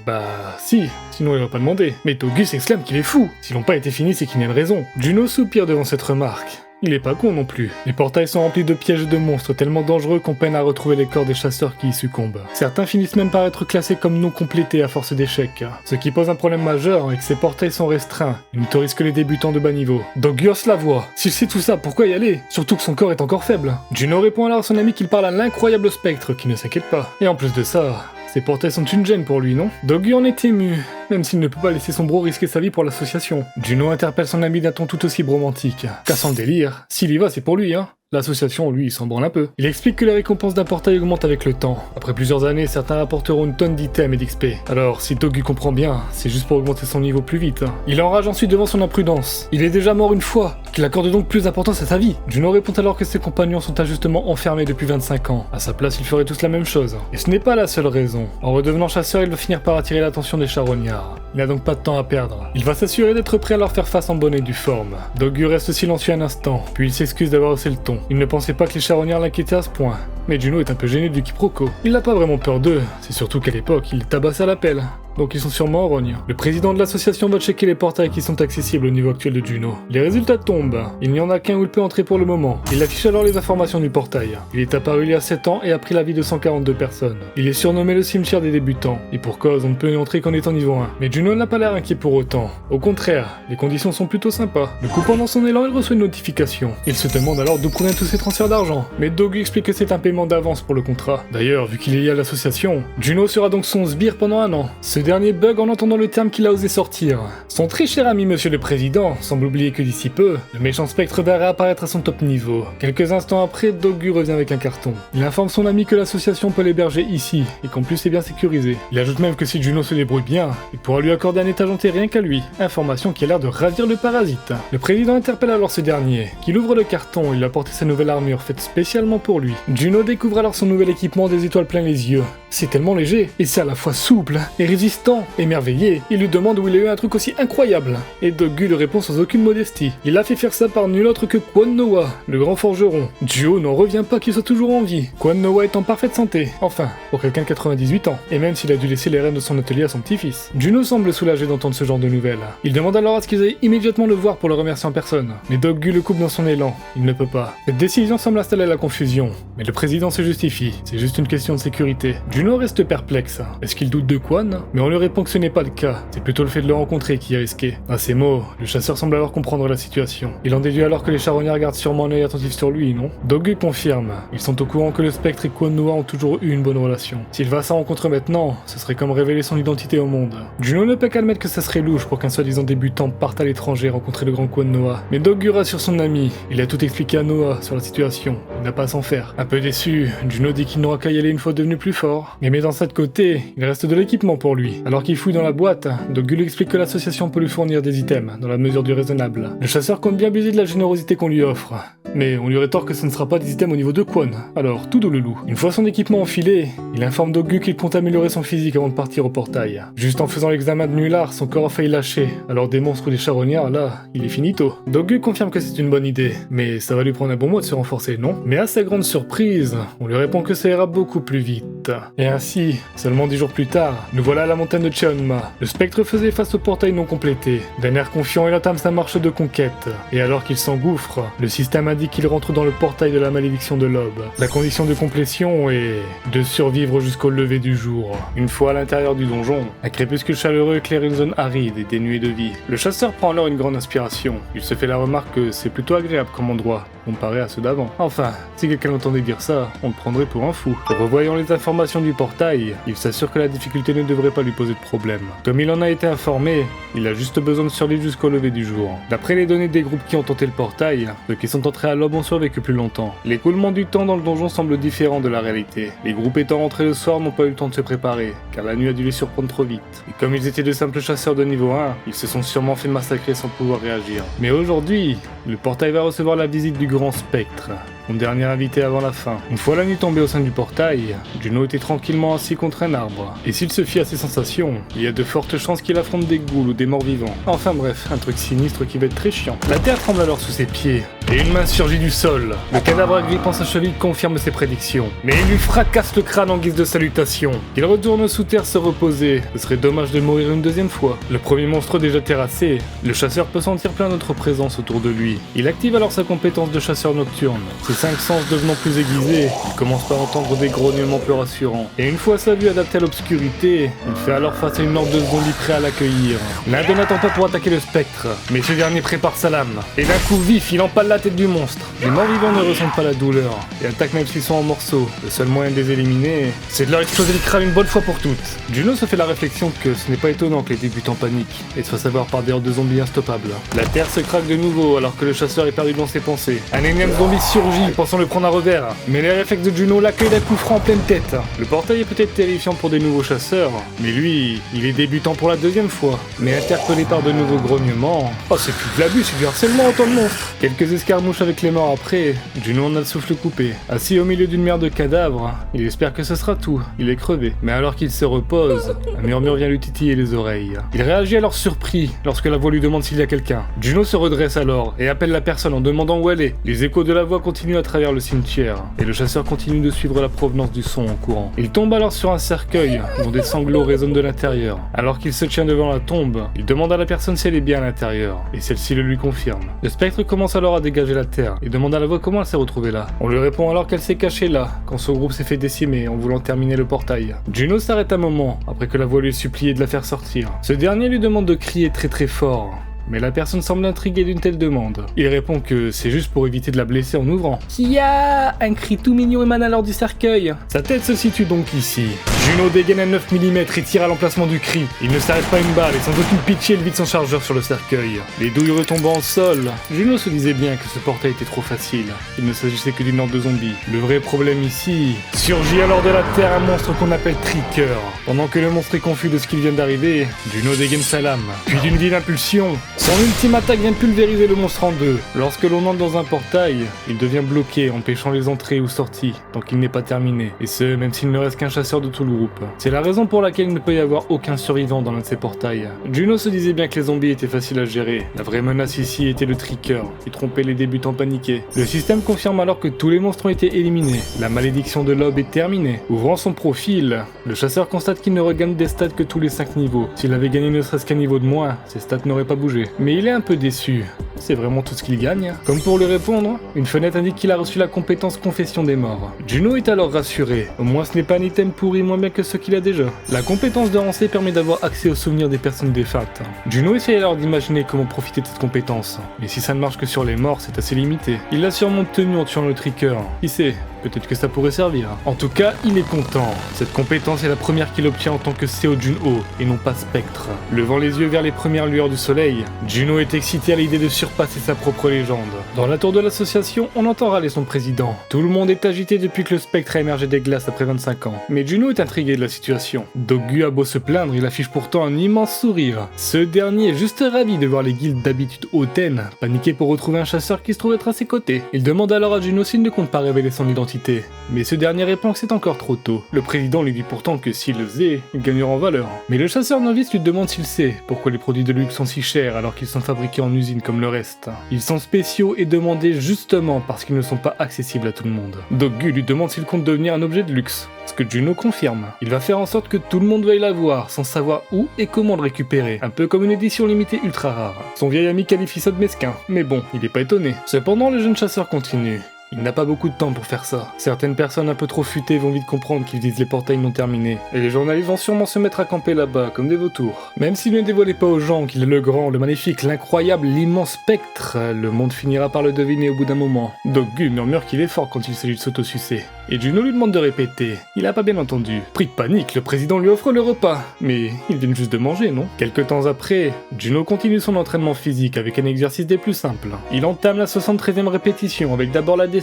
si, sinon il va pas demander. Mais Dogu s'exclame qu'il est fou. S'ils n'ont pas été finis, c'est qu'il y a une raison. Juno soupire devant cette remarque. Il est pas con non plus. Les portails sont remplis de pièges de monstres tellement dangereux qu'on peine à retrouver les corps des chasseurs qui y succombent. Certains finissent même par être classés comme non complétés à force d'échecs. Ce qui pose un problème majeur est que ces portails sont restreints. Ils n'autorisent que les débutants de bas niveau. Dogu hausse la voix. S'il sait tout ça, pourquoi y aller? Surtout que son corps est encore faible. Juno répond alors à son ami qu'il parle à l'incroyable spectre qui ne s'inquiète pas. Et en plus de ça, Ces portails sont une gêne pour lui, non? Doggy en est ému, même s'il ne peut pas laisser son bro risquer sa vie pour l'association. Juno interpelle son ami d'un ton tout aussi bromantique. Cassant le délire, s'il y va c'est pour lui, hein. L'association, lui, il s'en branle un peu. Il explique que les récompenses d'un portail augmentent avec le temps. Après plusieurs années, certains rapporteront une tonne d'items et d'XP. Alors, si Doggy comprend bien, c'est juste pour augmenter son niveau plus vite. Il enrage ensuite devant son imprudence. Il est déjà mort une fois, qu'il accorde donc plus d'importance à sa vie. Juno répond alors que ses compagnons sont injustement enfermés depuis 25 ans. À sa place, ils feraient tous la même chose. Et ce n'est pas la seule raison. En redevenant chasseur, il va finir par attirer l'attention des charognards. Il n'a donc pas de temps à perdre. Il va s'assurer d'être prêt à leur faire face en bonne et due forme. Doggy reste silencieux un instant, puis il s'excuse d'avoir haussé le ton. Il ne pensait pas que les charognards l'inquiétaient à ce point. Mais Juno est un peu gêné du quiproquo. Il n'a pas vraiment peur d'eux, c'est surtout qu'à l'époque, il les tabasse à la pelle. Donc ils sont sûrement en rogne. Le président de l'association va checker les portails qui sont accessibles au niveau actuel de Juno. Les résultats tombent. Il n'y en a qu'un où il peut entrer pour le moment. Il affiche alors les informations du portail. Il est apparu il y a 7 ans et a pris la vie de 142 personnes. Il est surnommé le cimetière des débutants. Et pour cause, on ne peut y entrer qu'en étant niveau 1. Mais Juno n'a pas l'air inquiet pour autant. Au contraire, les conditions sont plutôt sympas. Le coup pendant son élan, il reçoit une notification. Il se demande alors d'où proviennent tous ces transferts d'argent. Mais Doggy explique que c'est un paiement d'avance pour le contrat. D'ailleurs, vu qu'il est lié à l'association, Juno sera donc son sbire pendant un an. Ce dernier bug en entendant le terme qu'il a osé sortir. Son très cher ami Monsieur le Président semble oublier que d'ici peu, le méchant spectre va réapparaître à son top niveau. Quelques instants après, Doggy revient avec un carton. Il informe son ami que l'association peut l'héberger ici, et qu'en plus c'est bien sécurisé. Il ajoute même que si Juno se débrouille bien, il pourra lui accorder un étage hanté rien qu'à lui. Information qui a l'air de ravir le parasite. Le président interpelle alors ce dernier, qu'il ouvre le carton et lui apporte sa nouvelle armure faite spécialement pour lui. Juno découvre alors son nouvel équipement des étoiles plein les yeux. C'est tellement léger, et c'est à la fois souple et résistant. Émerveillé, il lui demande où il a eu un truc aussi incroyable. Et Doggy lui répond sans aucune modestie. Il a fait faire ça par nul autre que Kwon Noa, le grand forgeron. Duo n'en revient pas qu'il soit toujours en vie. Kwon Noa est en parfaite santé. Enfin, pour quelqu'un de 98 ans. Et même s'il a dû laisser les rênes de son atelier à son petit-fils. Juno semble soulagé d'entendre ce genre de nouvelles. Il demande alors à ce qu'ils aillent immédiatement le voir pour le remercier en personne. Mais Doggy le coupe dans son élan. Il ne peut pas. Cette décision semble installer la confusion. Mais le président se justifie. C'est juste une question de sécurité. Juno reste perplexe. Est-ce qu'il doute de Kwon? Mais on lui répond que ce n'est pas le cas. C'est plutôt le fait de le rencontrer qui est risqué. À ces mots, le chasseur semble alors comprendre la situation. Il en déduit alors que les charognards gardent sûrement un œil attentif sur lui, non? Doggy confirme. Ils sont au courant que le spectre et Kwon Noa ont toujours eu une bonne relation. S'il va à sa rencontre maintenant, ce serait comme révéler son identité au monde. Juno ne peut qu'admettre que ça serait louche pour qu'un soi-disant débutant parte à l'étranger rencontrer le grand Kwon Noa. Mais Doggy rassure son ami. Il a tout expliqué à Noa sur la situation. Il n'a pas à s'en faire. Un peu déçu, Juno dit qu'il n'aura qu'à y aller une fois devenu plus fort. Mais dans ça de côté, il reste de l'équipement pour lui. Alors qu'il fouille dans la boîte, Doggy lui explique que l'association peut lui fournir des items, dans la mesure du raisonnable. Le chasseur compte bien abuser de la générosité qu'on lui offre. Mais on lui rétorque que ce ne sera pas des items au niveau de Kwon. Alors, tout doux le loup. Une fois son équipement enfilé, il informe Doggy qu'il compte améliorer son physique avant de partir au portail. Juste en faisant l'examen de Nullard, son corps a failli lâcher. Alors des monstres ou des charognards, là, il est finito. Doggy confirme que c'est une bonne idée, mais ça va lui prendre un bon mois de se renforcer, non? Mais à sa grande surprise, on lui répond que ça ira beaucoup plus vite. Et ainsi, seulement 10 jours plus tard, nous voilà à la montagne de Cheonma. Le spectre faisait face au portail non complété. D'un air confiant, il entame sa marche de conquête. Et alors qu'il s'engouffre, le système indique qu'il rentre dans le portail de la malédiction de l'aube. La condition de complétion est de survivre jusqu'au lever du jour. Une fois à l'intérieur du donjon, un crépuscule chaleureux éclaire une zone aride et dénuée de vie. Le chasseur prend alors une grande inspiration. Il se fait la remarque que c'est plutôt agréable comme endroit, comparé à ceux d'avant. Enfin, si quelqu'un entendait dire ça, on le prendrait pour un fou. Revoyant les informations du portail, il s'assure que la difficulté ne devrait pas lui poser de problème. Comme il en a été informé, il a juste besoin de survivre jusqu'au lever du jour. D'après les données des groupes qui ont tenté le portail, ceux qui sont entrés à l'aube ont survécu plus longtemps. L'écoulement du temps dans le donjon semble différent de la réalité. Les groupes étant rentrés le soir n'ont pas eu le temps de se préparer, car la nuit a dû les surprendre trop vite. Et comme ils étaient de simples chasseurs de niveau 1, ils se sont sûrement fait massacrer sans pouvoir réagir. Mais aujourd'hui, le portail va recevoir la visite du grand spectre, mon dernier invité avant la fin. Une fois la nuit tombée au sein du portail, Juno était tranquillement assis contre un arbre. Et s'il se fie à ses sensations, il y a de fortes chances qu'il affronte des ghouls ou des morts vivants. Enfin bref, un truc sinistre qui va être très chiant. La terre tremble alors sous ses pieds, et une main surgit du sol. Le cadavre agrippant sa cheville confirme ses prédictions. Mais il lui fracasse le crâne en guise de salutation. Il retourne sous terre se reposer. Ce serait dommage de mourir une deuxième fois. Le premier monstre déjà terrassé, le chasseur peut sentir plein d'autres présences autour de lui. Il active alors sa compétence de chasseur nocturne. Ses 5 sens devenant plus aiguisés, il commence par entendre des grognements peu rassurants. Et une fois sa vue adaptée à l'obscurité, il fait alors face à une horde de zombies prêts à l'accueillir. L'un d'eux n'attend pas pour attaquer le spectre, mais ce dernier prépare sa lame. Et d'un coup vif, il empale la tête du monstre. Les morts vivants ne ressentent pas la douleur et attaquent même s'ils sont en morceaux. Le seul moyen de les éliminer, c'est de leur exploser le crâne une bonne fois pour toutes. Juno se fait la réflexion que ce n'est pas étonnant que les débutants paniquent et se fassent avoir par des hordes de zombies instoppables. La terre se craque de nouveau alors que le chasseur est perdu dans ses pensées. Un énième zombie surgit pensant le prendre à revers, mais les réflexes de Juno l'accueillent d'un coup franc en pleine tête. Le portail est peut-être terrifiant pour des nouveaux chasseurs, mais lui, il est débutant pour la deuxième fois. Mais interpellé par de nouveaux grognements... Oh, c'est plus de l'abus, c'est du harcèlement en temps de monstre. Quelques escarmouches avec les morts après, Juno en a le souffle coupé. Assis au milieu d'une mer de cadavres, il espère que ce sera tout. Il est crevé. Mais alors qu'il se repose, un murmure vient lui titiller les oreilles. Il réagit alors surpris lorsque la voix lui demande s'il y a quelqu'un. Juno se redresse alors et appelle la personne en demandant où elle est. Les échos de la voix continuent à travers le cimetière et le chasseur continue de suivre la provenance du son en courant. Il tombe alors sur un cercueil dont des sanglots résonnent de l'intérieur. Alors qu'il se tient devant la tombe, il demande à la personne si elle est bien à l'intérieur et celle-ci le lui confirme. Le spectre commence alors à dégager la terre et demande à la voix comment elle s'est retrouvée là. On lui répond alors qu'elle s'est cachée là quand son groupe s'est fait décimer en voulant terminer le portail. Juno s'arrête un moment après que la voix lui ait supplié de la faire sortir. Ce dernier lui demande de crier très très fort. Mais la personne semble intriguée d'une telle demande. Il répond que c'est juste pour éviter de la blesser en ouvrant. Kia! Un cri tout mignon émane alors du cercueil. Sa tête se situe donc ici. Juno dégaine un 9 mm et tire à l'emplacement du cri. Il ne s'arrête pas une balle et sans aucune pitié il vide son chargeur sur le cercueil. Les douilles retombant au sol, Juno se disait bien que ce portail était trop facile. Il ne s'agissait que d'une horde de zombies. Le vrai problème ici, surgit alors de la terre un monstre qu'on appelle Tricker. Pendant que le monstre est confus de ce qui vient d'arriver, Juno dégaine sa lame. Puis d'une vive impulsion, son ultime attaque vient pulvériser le monstre en deux. Lorsque l'on entre dans un portail, il devient bloqué, empêchant les entrées ou sorties, tant qu'il n'est pas terminé. Et ce, même s'il ne reste qu'un chasseur de tout le groupe. C'est la raison pour laquelle il ne peut y avoir aucun survivant dans l'un de ces portails. Juno se disait bien que les zombies étaient faciles à gérer. La vraie menace ici était le Tricker, qui trompait les débutants paniqués. Le système confirme alors que tous les monstres ont été éliminés. La malédiction de l'aube est terminée. Ouvrant son profil, le chasseur constate qu'il ne regagne des stats que tous les 5 niveaux. S'il avait gagné ne serait-ce qu'un niveau de moins, ses stats n'auraient pas bougé. Mais il est un peu déçu. C'est vraiment tout ce qu'il gagne. Comme pour lui répondre, une fenêtre indique qu'il a reçu la compétence Confession des morts. Juno est alors rassuré. Au moins ce n'est pas un item pourri moins bien que ce qu'il a déjà. La compétence de Rancé permet d'avoir accès aux souvenirs des personnes défuntes. Juno essaye alors d'imaginer comment profiter de cette compétence. Mais si ça ne marche que sur les morts, c'est assez limité. Il l'a sûrement obtenu en tuant le Tricker. Qui sait, peut-être que ça pourrait servir. En tout cas, il est content. Cette compétence est la première qu'il obtient en tant que Seo Junho, et non pas Spectre. Levant les yeux vers les premières lueurs du soleil, Juno est excité à l'idée de surpasser sa propre légende. Dans la tour de l'association, on entend râler son président. Tout le monde est agité depuis que le Spectre a émergé des glaces après 25 ans. Mais Juno est intrigué de la situation. Dogu a beau se plaindre, il affiche pourtant un immense sourire. Ce dernier est juste ravi de voir les guildes d'habitude hautaines paniquer pour retrouver un chasseur qui se trouve être à ses côtés. Il demande alors à Juno s'il ne compte pas révéler son identité. Mais ce dernier répond que c'est encore trop tôt. Le président lui dit pourtant que s'il le faisait, il gagnerait en valeur. Mais le chasseur novice lui demande s'il sait pourquoi les produits de luxe sont si chers alors qu'ils sont fabriqués en usine comme le reste. Ils sont spéciaux et demandés justement parce qu'ils ne sont pas accessibles à tout le monde. Dogu lui demande s'il compte devenir un objet de luxe, ce que Juno confirme. Il va faire en sorte que tout le monde veuille l'avoir sans savoir où et comment le récupérer, un peu comme une édition limitée ultra rare. Son vieil ami qualifie ça de mesquin, mais bon, il est pas étonné. Cependant, le jeune chasseur continue. Il n'a pas beaucoup de temps pour faire ça. Certaines personnes un peu trop futées vont vite comprendre qu'ils visent les portails non terminés. Et les journalistes vont sûrement se mettre à camper là-bas, comme des vautours. Même s'il ne dévoilait pas aux gens qu'il est le grand, le magnifique, l'incroyable, l'immense Spectre, le monde finira par le deviner au bout d'un moment. Dogu murmure qu'il est fort quand il s'agit de s'autosucer. Et Juno lui demande de répéter. Il a pas bien entendu. Pris de panique, le président lui offre le repas. Mais ils viennent juste de manger, non? Quelque temps après, Juno continue son entraînement physique avec un exercice des plus simples. Il entame la 73e répétition avec d'abord la descente.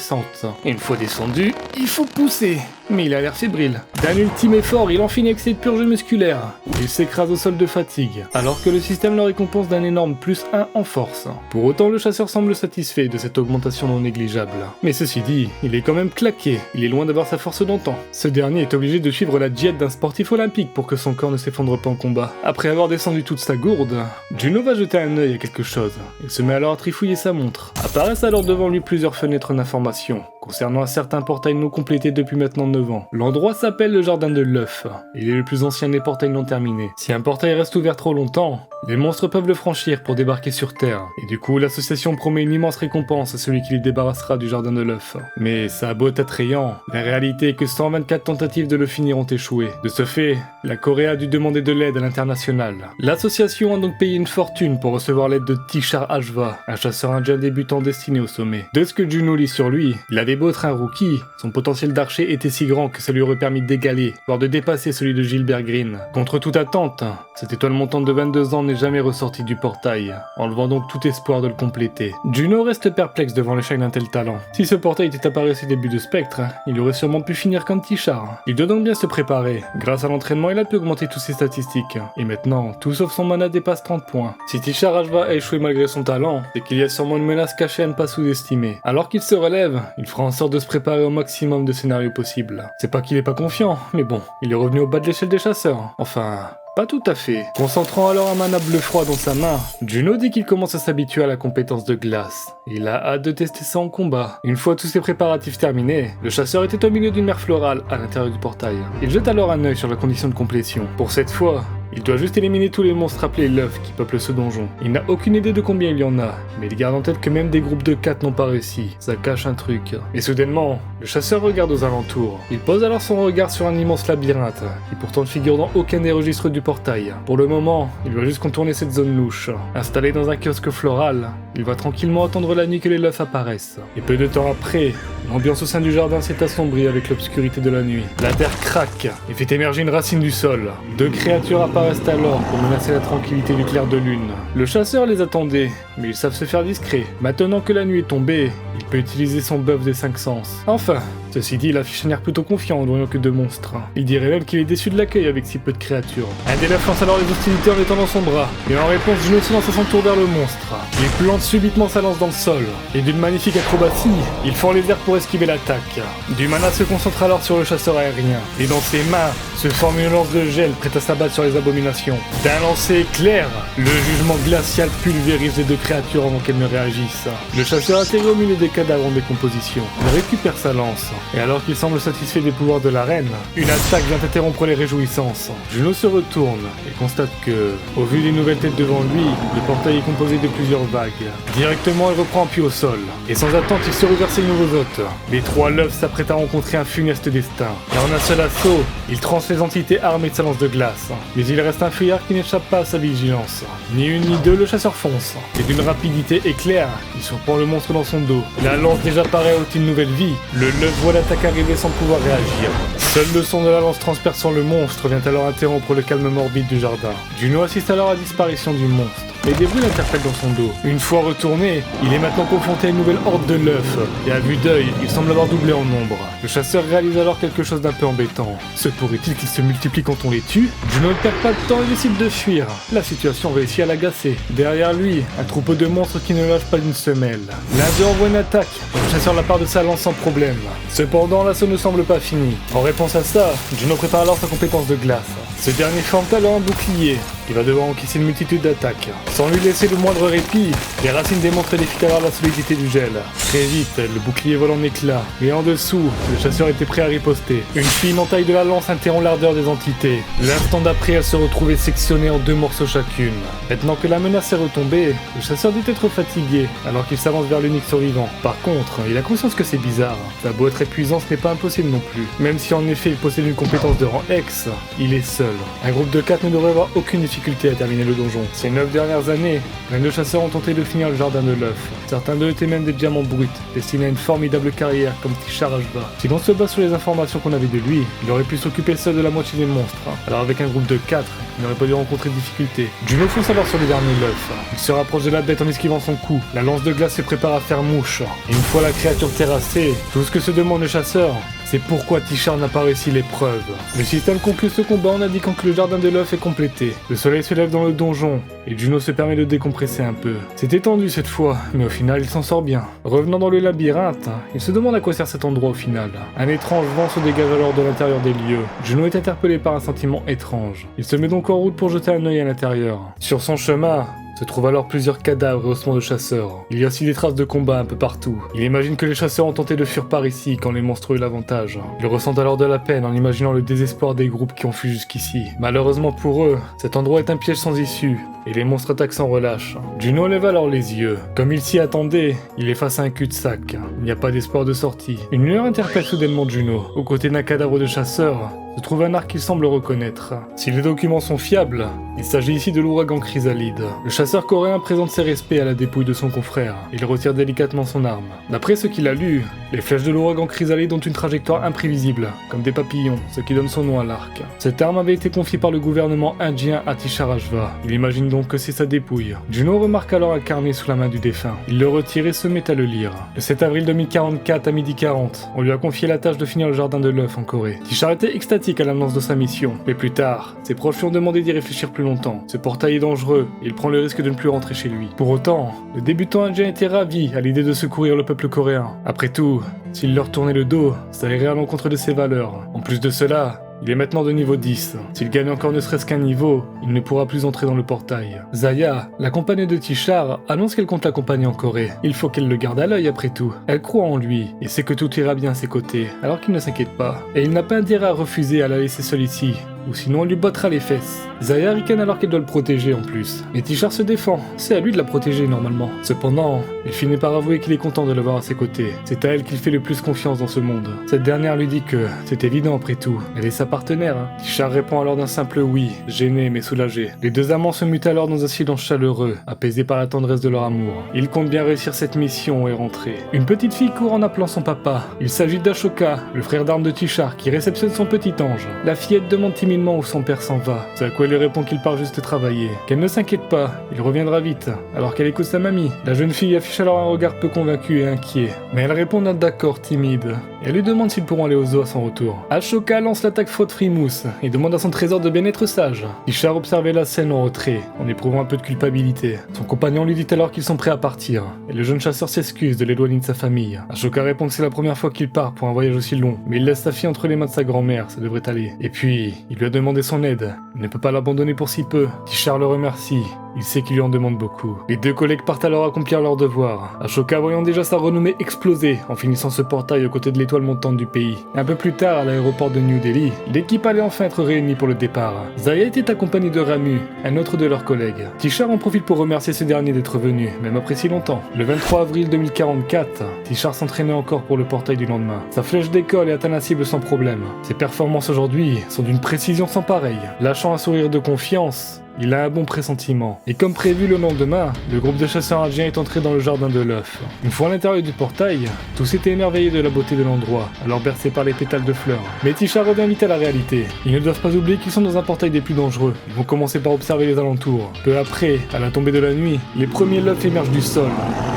Une fois descendu, il faut pousser. Mais il a l'air fébrile. D'un ultime effort, il en finit avec ses purges musculaires. Il s'écrase au sol de fatigue, alors que le système le récompense d'un énorme +1 en force. Pour autant, le chasseur semble satisfait de cette augmentation non négligeable. Mais ceci dit, il est quand même claqué. Il est loin d'avoir sa force d'antan. Ce dernier est obligé de suivre la diète d'un sportif olympique pour que son corps ne s'effondre pas en combat. Après avoir descendu toute sa gourde, Juno va jeter un œil à quelque chose. Il se met alors à trifouiller sa montre. Apparaissent alors devant lui plusieurs fenêtres d'information concernant un certain portail non complété depuis maintenant 9 9 ans. L'endroit s'appelle le Jardin de l'œuf. Il est le plus ancien des portails non terminés. Si un portail reste ouvert trop longtemps, les monstres peuvent le franchir pour débarquer sur Terre. Et du coup, l'association promet une immense récompense à celui qui les débarrassera du Jardin de l'œuf. Mais ça a beau être attrayant, la réalité est que 124 tentatives de le finir ont échoué. De ce fait, la Corée a dû demander de l'aide à l'international. L'association a donc payé une fortune pour recevoir l'aide de Tishar Ashva, un chasseur indien débutant destiné au sommet. De ce que Juno lit sur lui, il avait beau être un rookie, son potentiel d'archer était si grand que ça lui aurait permis d'égaler, voire de dépasser celui de Gilbert Green. Contre toute attente, cette étoile montante de 22 ans n'est jamais ressortie du portail, enlevant donc tout espoir de le compléter. Juno reste perplexe devant l'échec d'un tel talent. Si ce portail était apparu à ses débuts de spectre, il aurait sûrement pu finir comme Tishar. Il doit donc bien se préparer. Grâce à l'entraînement, il a pu augmenter toutes ses statistiques. Et maintenant, tout sauf son mana dépasse 30 points. Si Tishar Ashva a échoué malgré son talent, c'est qu'il y a sûrement une menace cachée à ne pas sous-estimer. Alors qu'il se relève, il fera en sorte de se préparer au maximum de scénarios possibles. C'est pas qu'il est pas confiant, mais bon, il est revenu au bas de l'échelle des chasseurs. Enfin... pas tout à fait. Concentrant alors un mana bleu froid dans sa main, Juno dit qu'il commence à s'habituer à la compétence de glace. Il a hâte de tester ça en combat. Une fois tous ses préparatifs terminés, le chasseur était au milieu d'une mer florale à l'intérieur du portail. Il jette alors un œil sur la condition de complétion. Pour cette fois, il doit juste éliminer tous les monstres appelés l'œuf qui peuplent ce donjon. Il n'a aucune idée de combien il y en a, mais il garde en tête que même des groupes de 4 n'ont pas réussi. Ça cache un truc. Et soudainement, le chasseur regarde aux alentours. Il pose alors son regard sur un immense labyrinthe, qui pourtant ne figure dans aucun des registres du portail. Pour le moment, il va juste contourner cette zone louche. Installé dans un kiosque floral, il va tranquillement attendre la nuit que les l'œufs apparaissent. Et peu de temps après, l'ambiance au sein du jardin s'est assombrie avec l'obscurité de la nuit. La terre craque et fait émerger une racine du sol. 2 créatures apparaissent alors pour menacer la tranquillité du clair de lune. Le chasseur les attendait, mais ils savent se faire discrets. Maintenant que la nuit est tombée, il peut utiliser son buff des 5 sens. Enfin, ceci dit, il affiche un air plutôt confiant en voyant que 2 monstres. Il dirait même qu'il est déçu de l'accueil avec si peu de créatures. Un des l'œuf lance alors les hostilités en étendant son bras, et en réponse, Juno se lance à son tour vers le monstre. Il plante subitement sa lance dans le sol, et d'une magnifique acrobatie, il fend les airs pour esquiver l'attaque. Du mana se concentre alors sur le chasseur aérien, et dans ses mains se forme une lance de gel prête à s'abattre sur les abominations. D'un lancer éclair, le jugement glacial pulvérise les 2 créatures avant qu'elles ne réagissent. Le chasseur atterrit au milieu des cadavres en décomposition. Il récupère sa lance, et alors qu'il semble satisfait des pouvoirs de la reine, une attaque vient interrompre les réjouissances. Juno se retourne et constate que, au vu des nouvelles têtes devant lui, le portail est composé de plusieurs vagues. Directement, il reprend appui au sol, et sans attente, il se reverse les nouveaux hôtes. Les 3 l'œufs s'apprêtent à rencontrer un funeste destin. Et en un seul assaut, il tranche les entités armées de sa lance de glace. Mais il reste un fuyard qui n'échappe pas à sa vigilance. Ni une ni deux, le chasseur fonce. Et d'une rapidité éclair, il surprend le monstre dans son dos. La lance déjà paraît ôter une nouvelle vie. Le l'œuf voit l'attaque arriver sans pouvoir réagir. Seul le son de la lance transperçant le monstre vient alors interrompre le calme morbide du jardin. Juno assiste alors à la disparition du monstre. Mais des bruits l'interpellent dans son dos. Une fois retourné, il est maintenant confronté à une nouvelle horde de l'œuf. Et à vue d'œil, il semble avoir doublé en nombre. Le chasseur réalise alors quelque chose d'un peu embêtant. Se pourrait-il qu'ils se multiplient quand on les tue? Juno ne perd pas de temps et décide de fuir. La situation réussit à l'agacer. Derrière lui, un troupeau de monstres qui ne lâche pas d'une semelle. L'un d'eux envoie une attaque. Le chasseur la part de sa lance sans problème. Cependant, l'assaut ne semble pas fini. En réponse à ça, Juno prépare alors sa compétence de glace. Ce dernier forme alors un bouclier. Il va devoir encaisser une multitude d'attaques. Sans lui laisser le moindre répit, les racines démontrent défient alors la solidité du gel. Très vite, le bouclier vole en éclats. Mais en dessous, le chasseur était prêt à riposter. Une fine entaille de la lance interrompt l'ardeur des entités. L'instant d'après, elles se retrouvaient sectionnées en 2 morceaux chacune. Maintenant que la menace est retombée, le chasseur dit être fatigué, alors qu'il s'avance vers l'unique survivant. Par contre, il a conscience que c'est bizarre. Ça a beau être épuisant, ce n'est pas impossible non plus. Même si en effet il possède une compétence de rang X, il est seul. Un groupe de 4 ne devrait avoir aucune difficulté à terminer le donjon. Ces 9 dernières années, plein de chasseurs ont tenté de finir le jardin de l'œuf. Certains d'eux étaient même des diamants bruts, destinés à une formidable carrière comme Tishar Ashva. Si l'on se base sur les informations qu'on avait de lui, il aurait pu s'occuper seul de la moitié des monstres. Alors avec un groupe de 4, il n'aurait pas dû rencontrer de difficultés. Juno fonce alors sur les derniers l'œuf. Il se rapproche de la bête en esquivant son coup. La lance de glace se prépare à faire mouche. Et une fois la créature terrassée, tout ce que se demande le chasseur, c'est pourquoi Tishar n'a pas réussi l'épreuve. Le système conclut ce combat en indiquant que le jardin de l'œuf est complété. Le soleil se lève dans le donjon, et Juno se permet de décompresser un peu. C'est étendu cette fois, mais au final il s'en sort bien. Revenant dans le labyrinthe, il se demande à quoi sert cet endroit au final. Un étrange vent se dégage alors de l'intérieur des lieux. Juno est interpellé par un sentiment étrange. Il se met donc en route pour jeter un œil à l'intérieur. Sur son chemin, se trouvent alors plusieurs cadavres et ossements de chasseurs. Il y a aussi des traces de combat un peu partout. Il imagine que les chasseurs ont tenté de fuir par ici quand les monstres ont eu l'avantage. Il ressent alors de la peine en imaginant le désespoir des groupes qui ont fui jusqu'ici. Malheureusement pour eux, cet endroit est un piège sans issue, et les monstres attaquent sans relâche. Juno lève alors les yeux. Comme il s'y attendait, il est face à un cul-de-sac. Il n'y a pas d'espoir de sortie. Une lueur interpelle soudainement Juno. Aux côtés d'un cadavre de chasseur, se trouve un arc qu'il semble reconnaître. Si les documents sont fiables, il s'agit ici de l'ouragan Chrysalide. Le chasseur coréen présente ses respects à la dépouille de son confrère. Il retire délicatement son arme. D'après ce qu'il a lu, les flèches de l'ouragan Chrysalide ont une trajectoire imprévisible, comme des papillons, ce qui donne son nom à l'arc. Cette arme avait été confiée par le gouvernement indien à Tisharashva. Il imagine donc que c'est sa dépouille. Juno remarque alors un carnet sous la main du défunt. Il le retire et se met à le lire. Le 7 avril 2044 à 12h40, on lui a confié la tâche de finir le jardin de l'œuf en Corée. Tishar était extatique à l'annonce de sa mission, mais plus tard, ses proches lui ont demandé d'y réfléchir plus longtemps. Ce portail est dangereux et il prend le risque de ne plus rentrer chez lui. Pour autant, le débutant indien était ravi à l'idée de secourir le peuple coréen. Après tout, s'il leur tournait le dos, ça irait à l'encontre de ses valeurs. En plus de cela, il est maintenant de niveau 10. S'il gagne encore ne serait-ce qu'un niveau, il ne pourra plus entrer dans le portail. Zaya, la compagne de Tishar, annonce qu'elle compte l'accompagner en Corée. Il faut qu'elle le garde à l'œil après tout. Elle croit en lui et sait que tout ira bien à ses côtés, alors qu'il ne s'inquiète pas. Et il n'a pas intérêt à refuser à la laisser seule ici, ou sinon on lui bottera les fesses. Zaya ricane alors qu'elle doit le protéger en plus. Mais Tishar se défend, c'est à lui de la protéger normalement. Cependant, il finit par avouer qu'il est content de l'avoir à ses côtés. C'est à elle qu'il fait le plus confiance dans ce monde. Cette dernière lui dit que c'est évident après tout, elle est sa partenaire. Tishar répond alors d'un simple oui, gêné mais soulagé. Les deux amants se mutent alors dans un silence chaleureux, apaisés par la tendresse de leur amour. Ils comptent bien réussir cette mission et rentrer. Une petite fille court en appelant son papa. Il s'agit d'Ashoka, le frère d'armes de Tishar, qui réceptionne son petit ange. La fillette demande timidement où son père s'en va. C'est à quoi il lui répond qu'il part juste travailler. Qu'elle ne s'inquiète pas, il reviendra vite. Alors qu'elle écoute sa mamie, la jeune fille affiche alors un regard peu convaincu et inquiet. Mais elle répond d'un d'accord timide. Et elle lui demande s'ils pourront aller aux eaux à son retour. Ashoka lance l'attaque fraude frimousse et demande à son trésor de bien être sage. Tishar observait la scène en retrait, en éprouvant un peu de culpabilité. Son compagnon lui dit alors qu'ils sont prêts à partir, et le jeune chasseur s'excuse de l'éloigner de sa famille. Ashoka répond que c'est la première fois qu'il part pour un voyage aussi long, mais il laisse sa fille entre les mains de sa grand-mère, ça devrait aller. Et puis, il lui a demandé son aide. Il ne peut pas l'abandonner pour si peu. Tishar le remercie. Il sait qu'il lui en demande beaucoup. Les deux collègues partent alors accomplir leur devoir. Ashoka voyant déjà sa renommée exploser en finissant ce portail aux côtés de l'étoile montante du pays. Un peu plus tard, à l'aéroport de New Delhi, l'équipe allait enfin être réunie pour le départ. Zaya était accompagnée de Ramu, un autre de leurs collègues. Tishar en profite pour remercier ce dernier d'être venu, même après si longtemps. Le 23 avril 2044, Tishar s'entraînait encore pour le portail du lendemain. Sa flèche décolle et atteint la cible sans problème. Ses performances aujourd'hui sont d'une précision sans pareille. Lâchant un sourire de confiance, il a un bon pressentiment. Et comme prévu le lendemain, le groupe de chasseurs indiens est entré dans le jardin de l'œuf. Une fois à l'intérieur du portail, tous étaient émerveillés de la beauté de l'endroit, alors bercés par les pétales de fleurs. Mais Tishar revient vite à la réalité. Ils ne doivent pas oublier qu'ils sont dans un portail des plus dangereux. Ils vont commencer par observer les alentours. Peu après, à la tombée de la nuit, les premiers l'œuf émergent du sol.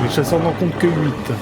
Les chasseurs n'en comptent que 8.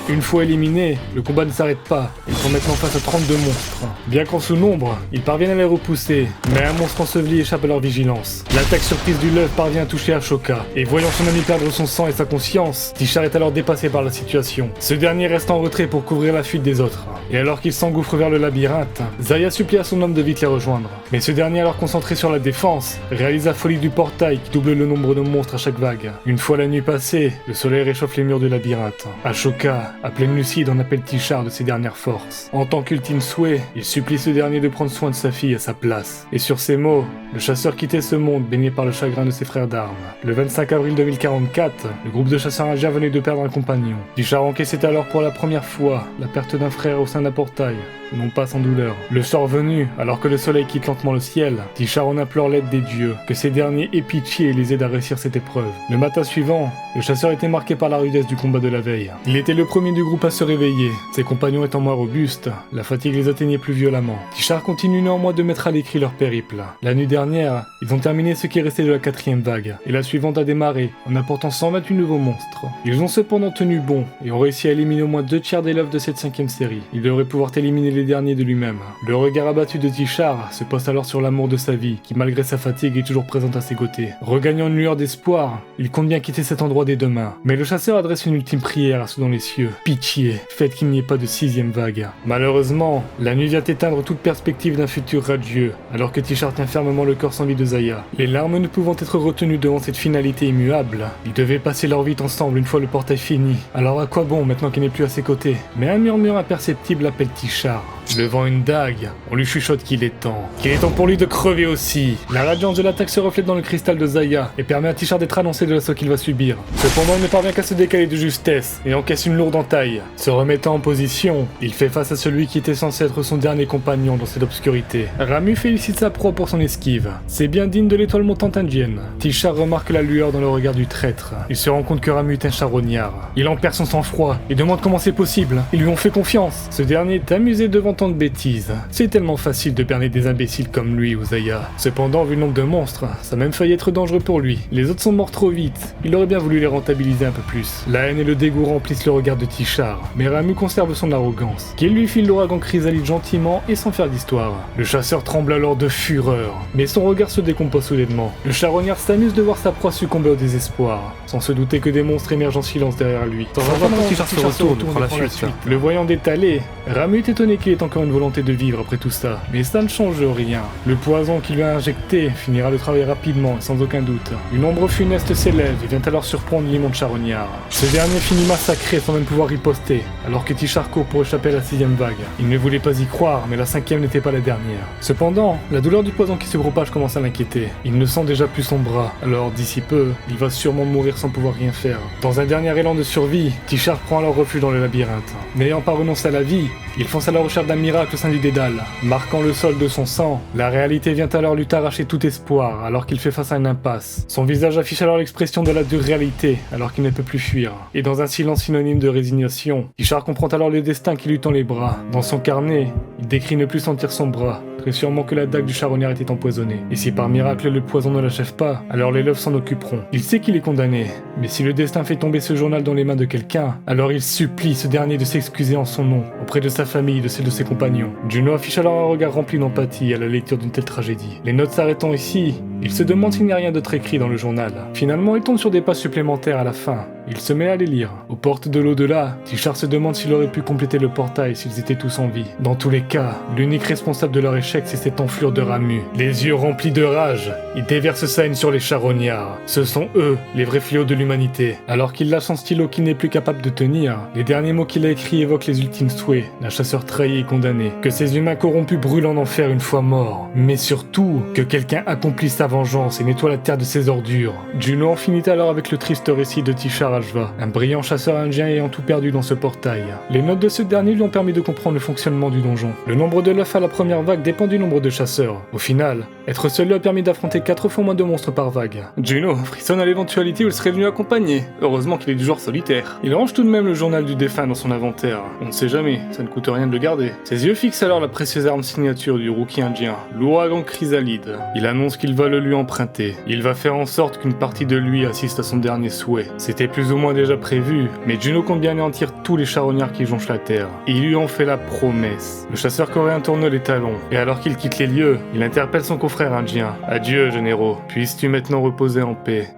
Une fois éliminés, le combat ne s'arrête pas. Ils sont maintenant face à 32 monstres. Bien qu'en sous-nombre, ils parviennent à les repousser. Mais un monstre enseveli échappe à leur vigilance. L'attaque surprise du l'œuf parvient à toucher Ashoka, et voyant son ami perdre son sang et sa conscience, Tishar est alors dépassé par la situation. Ce dernier reste en retrait pour couvrir la fuite des autres. Et alors qu'il s'engouffre vers le labyrinthe, Zaya supplie à son homme de vite les rejoindre. Mais ce dernier, alors concentré sur la défense, réalise la folie du portail qui double le nombre de monstres à chaque vague. Une fois la nuit passée, le soleil réchauffe les murs du labyrinthe. Ashoka, à pleine lucide, en appelle Tishar de ses dernières forces. En tant qu'ultime souhait, il supplie ce dernier de prendre soin de sa fille à sa place. Et sur ces mots, le chasseur quittait ce monde baigné par le chagrin de ses frères d'armes. Le 25 avril 2044, le groupe de chasseurs indiens venait de perdre un compagnon. Tishar encaissait alors pour la première fois la perte d'un frère au sein d'un portail, non pas sans douleur. Le soir venu, alors que le soleil quitte lentement le ciel, Tishar en implore l'aide des dieux, que ces derniers aient pitié et les aident à réussir cette épreuve. Le matin suivant, le chasseur était marqué par la rudesse du combat de la veille. Il était le premier du groupe à se réveiller. Ses compagnons étant moins robustes, la fatigue les atteignait plus violemment. Tishar continue néanmoins de mettre à l'écrit leur périple. La nuit dernière, ils ont terminé ce qui restait de la 4e vague, et la suivante a démarré, en apportant 128 nouveaux monstres. Ils ont cependant tenu bon, et ont réussi à éliminer au moins 2 tiers des l'œuvre de cette 5e série. Il devrait pouvoir éliminer les derniers de lui-même. Le regard abattu de Tishar se pose alors sur l'amour de sa vie, qui malgré sa fatigue est toujours présente à ses côtés. Regagnant une lueur d'espoir, il compte bien quitter cet endroit dès demain. Mais le chasseur adresse une ultime prière à ceux dans les cieux. Pitié, faites qu'il n'y ait pas de 6e vague. Malheureusement, la nuit vient éteindre toute perspective d'un futur radieux, alors que Tishar tient fermement le corps sans vie de Zaya. Les larmes ne pouvant être retenus devant cette finalité immuable. Ils devaient passer leur vie ensemble une fois le portail fini. Alors à quoi bon maintenant qu'il n'est plus à ses côtés? Mais un murmure imperceptible appelle Tishar. Levant une dague, on lui chuchote qu'il est temps. Qu'il est temps pour lui de crever aussi. La radiance de l'attaque se reflète dans le cristal de Zaya et permet à Tishar d'être annoncé de l'assaut qu'il va subir. Cependant, il ne parvient qu'à se décaler de justesse et encaisse une lourde entaille. Se remettant en position, il fait face à celui qui était censé être son dernier compagnon dans cette obscurité. Ramu félicite sa proie pour son esquive. C'est bien digne de l'étoile montante indienne. Tishar remarque la lueur dans le regard du traître. Il se rend compte que Ramu est un charognard. Il en perd son sang-froid et demande comment c'est possible. Ils lui ont fait confiance. Ce dernier est amusé devant tant de bêtises. C'est tellement facile de berner des imbéciles comme lui ou Zaya. Cependant, vu le nombre de monstres, ça a même failli être dangereux pour lui. Les autres sont morts trop vite. Il aurait bien voulu les rentabiliser un peu plus. La haine et le dégoût remplissent le regard de Tishar, mais Ramu conserve son arrogance, qui lui file l'ouragan chrysalide gentiment et sans faire d'histoire. Le chasseur tremble alors de fureur, mais son regard se décompose soudainement. Le charognard s'amuse de voir sa proie succomber au désespoir, sans se douter que des monstres émergent en silence derrière lui. Sans avoir Tishar se retourne pour la fuite. Le voyant détaler, Ramu est étonné qu'il ait encore une volonté de vivre après tout ça, mais ça ne change rien. Le poison qu'il lui a injecté finira le travail rapidement et sans aucun doute. Une ombre funeste s'élève et vient alors surprendre l'immonde charognard. Ce dernier finit massacré sans même pouvoir riposter, alors que Tishar court pour échapper à la 6ème vague. Il ne voulait pas y croire, mais la 5ème n'était pas la dernière. Cependant, la douleur du poison qui se propage commence à l'inquiéter. Il ne sent déjà plus son bras, alors d'ici peu, il va sûrement mourir sans pouvoir rien faire. Dans un dernier élan de survie, Tishar prend alors refuge dans le labyrinthe. N'ayant pas renoncé à la vie, il fonce à la recherche d'un miracle au sein du dédale. Marquant le sol de son sang, la réalité vient alors lui arracher tout espoir alors qu'il fait face à une impasse. Son visage affiche alors l'expression de la dure réalité alors qu'il ne peut plus fuir. Et dans un silence synonyme de résignation, Tishar comprend alors le destin qui lui tend les bras. Dans son carnet, il décrit ne plus sentir son bras. Très sûrement que la dague du charognard était empoisonnée. Et si par miracle le poison ne l'achève pas, alors les Love s'en occuperont. Il sait qu'il est condamné, mais si le destin fait tomber ce journal dans les mains de quelqu'un, alors il supplie ce dernier de s'excuser en son nom, auprès de sa famille, de celle de ses compagnons. Juno affiche alors un regard rempli d'empathie à la lecture d'une telle tragédie. Les notes s'arrêtant ici, il se demande s'il n'y a rien d'autre écrit dans le journal. Finalement, il tombe sur des pages supplémentaires à la fin. Il se met à les lire. Aux portes de l'au-delà, Tishar se demande s'il aurait pu compléter le portail s'ils étaient tous en vie. Dans tous les cas, l'unique responsable de leur échec, c'est cette enflure de Ramu. Les yeux remplis de rage, il déverse sa haine sur les charognards. Ce sont eux, les vrais fléaux de l'humanité. Alors qu'il lâche son stylo qu'il n'est plus capable de tenir, les derniers mots qu'il a écrits évoquent les ultimes souhaits d'un chasseur trahi et condamné. Que ces humains corrompus brûlent en enfer une fois morts. Mais surtout, que quelqu'un accomplisse sa vengeance et nettoie la terre de ses ordures. Juno en finit alors avec le triste récit de Tishar Ajva, un brillant chasseur indien ayant tout perdu dans ce portail. Les notes de ce dernier lui ont permis de comprendre le fonctionnement du donjon. Le nombre de l'œuf à la première vague dépend du nombre de chasseurs. Au final, être seul lui a permis d'affronter 4 fois moins de monstres par vague. Juno frissonne à l'éventualité où il serait venu accompagner. Heureusement qu'il est du genre solitaire. Il range tout de même le journal du défunt dans son inventaire. On ne sait jamais, ça ne coûte rien de le garder. Ses yeux fixent alors la précieuse arme signature du rookie indien, l'ouragan chrysalide. Il annonce qu'il va le lui emprunter. Il va faire en sorte qu'une partie de lui assiste à son dernier souhait. C'était plus ou moins déjà prévu, mais Juno compte bien anéantir tous les charognards qui jonchent la terre. Et il lui en fait la promesse. Le chasseur coréen tourne les talons, et alors qu'il quitte les lieux, il interpelle son confrère indien. Adieu, généraux. Puisses-tu maintenant reposer en paix.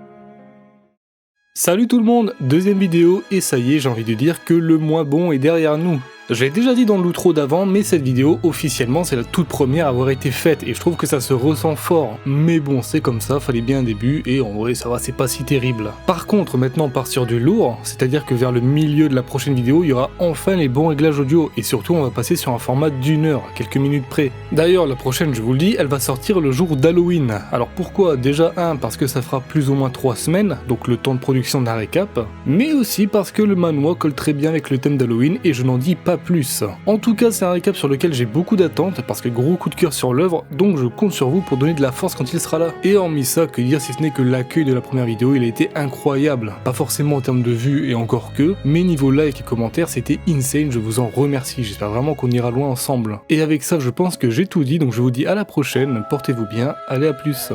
Salut tout le monde, deuxième vidéo, et ça y est, j'ai envie de dire que le moins bon est derrière nous. Je l'ai déjà dit dans l'outro d'avant, mais cette vidéo, officiellement, c'est la toute première à avoir été faite, et je trouve que ça se ressent fort. Mais bon, c'est comme ça, fallait bien un début, et en vrai, ça va, c'est pas si terrible. Par contre, maintenant, on part sur du lourd, c'est-à-dire que vers le milieu de la prochaine vidéo, il y aura enfin les bons réglages audio, et surtout, on va passer sur un format d'1 heure, à quelques minutes près. D'ailleurs, la prochaine, je vous le dis, elle va sortir le jour d'Halloween. Alors pourquoi? Déjà, parce que ça fera plus ou moins 3 semaines, donc le temps de production d'un récap, mais aussi parce que le manhwa colle très bien avec le thème d'Halloween, et je n'en dis pas plus. En tout cas, c'est un récap sur lequel j'ai beaucoup d'attentes parce que gros coup de cœur sur l'œuvre, donc je compte sur vous pour donner de la force quand il sera là. Et hormis ça, que dire si ce n'est que l'accueil de la première vidéo, il a été incroyable. Pas forcément en termes de vues et encore que, mais niveau like et commentaires, c'était insane, je vous en remercie. J'espère vraiment qu'on ira loin ensemble. Et avec ça, je pense que j'ai tout dit, donc je vous dis à la prochaine, portez-vous bien, allez à plus.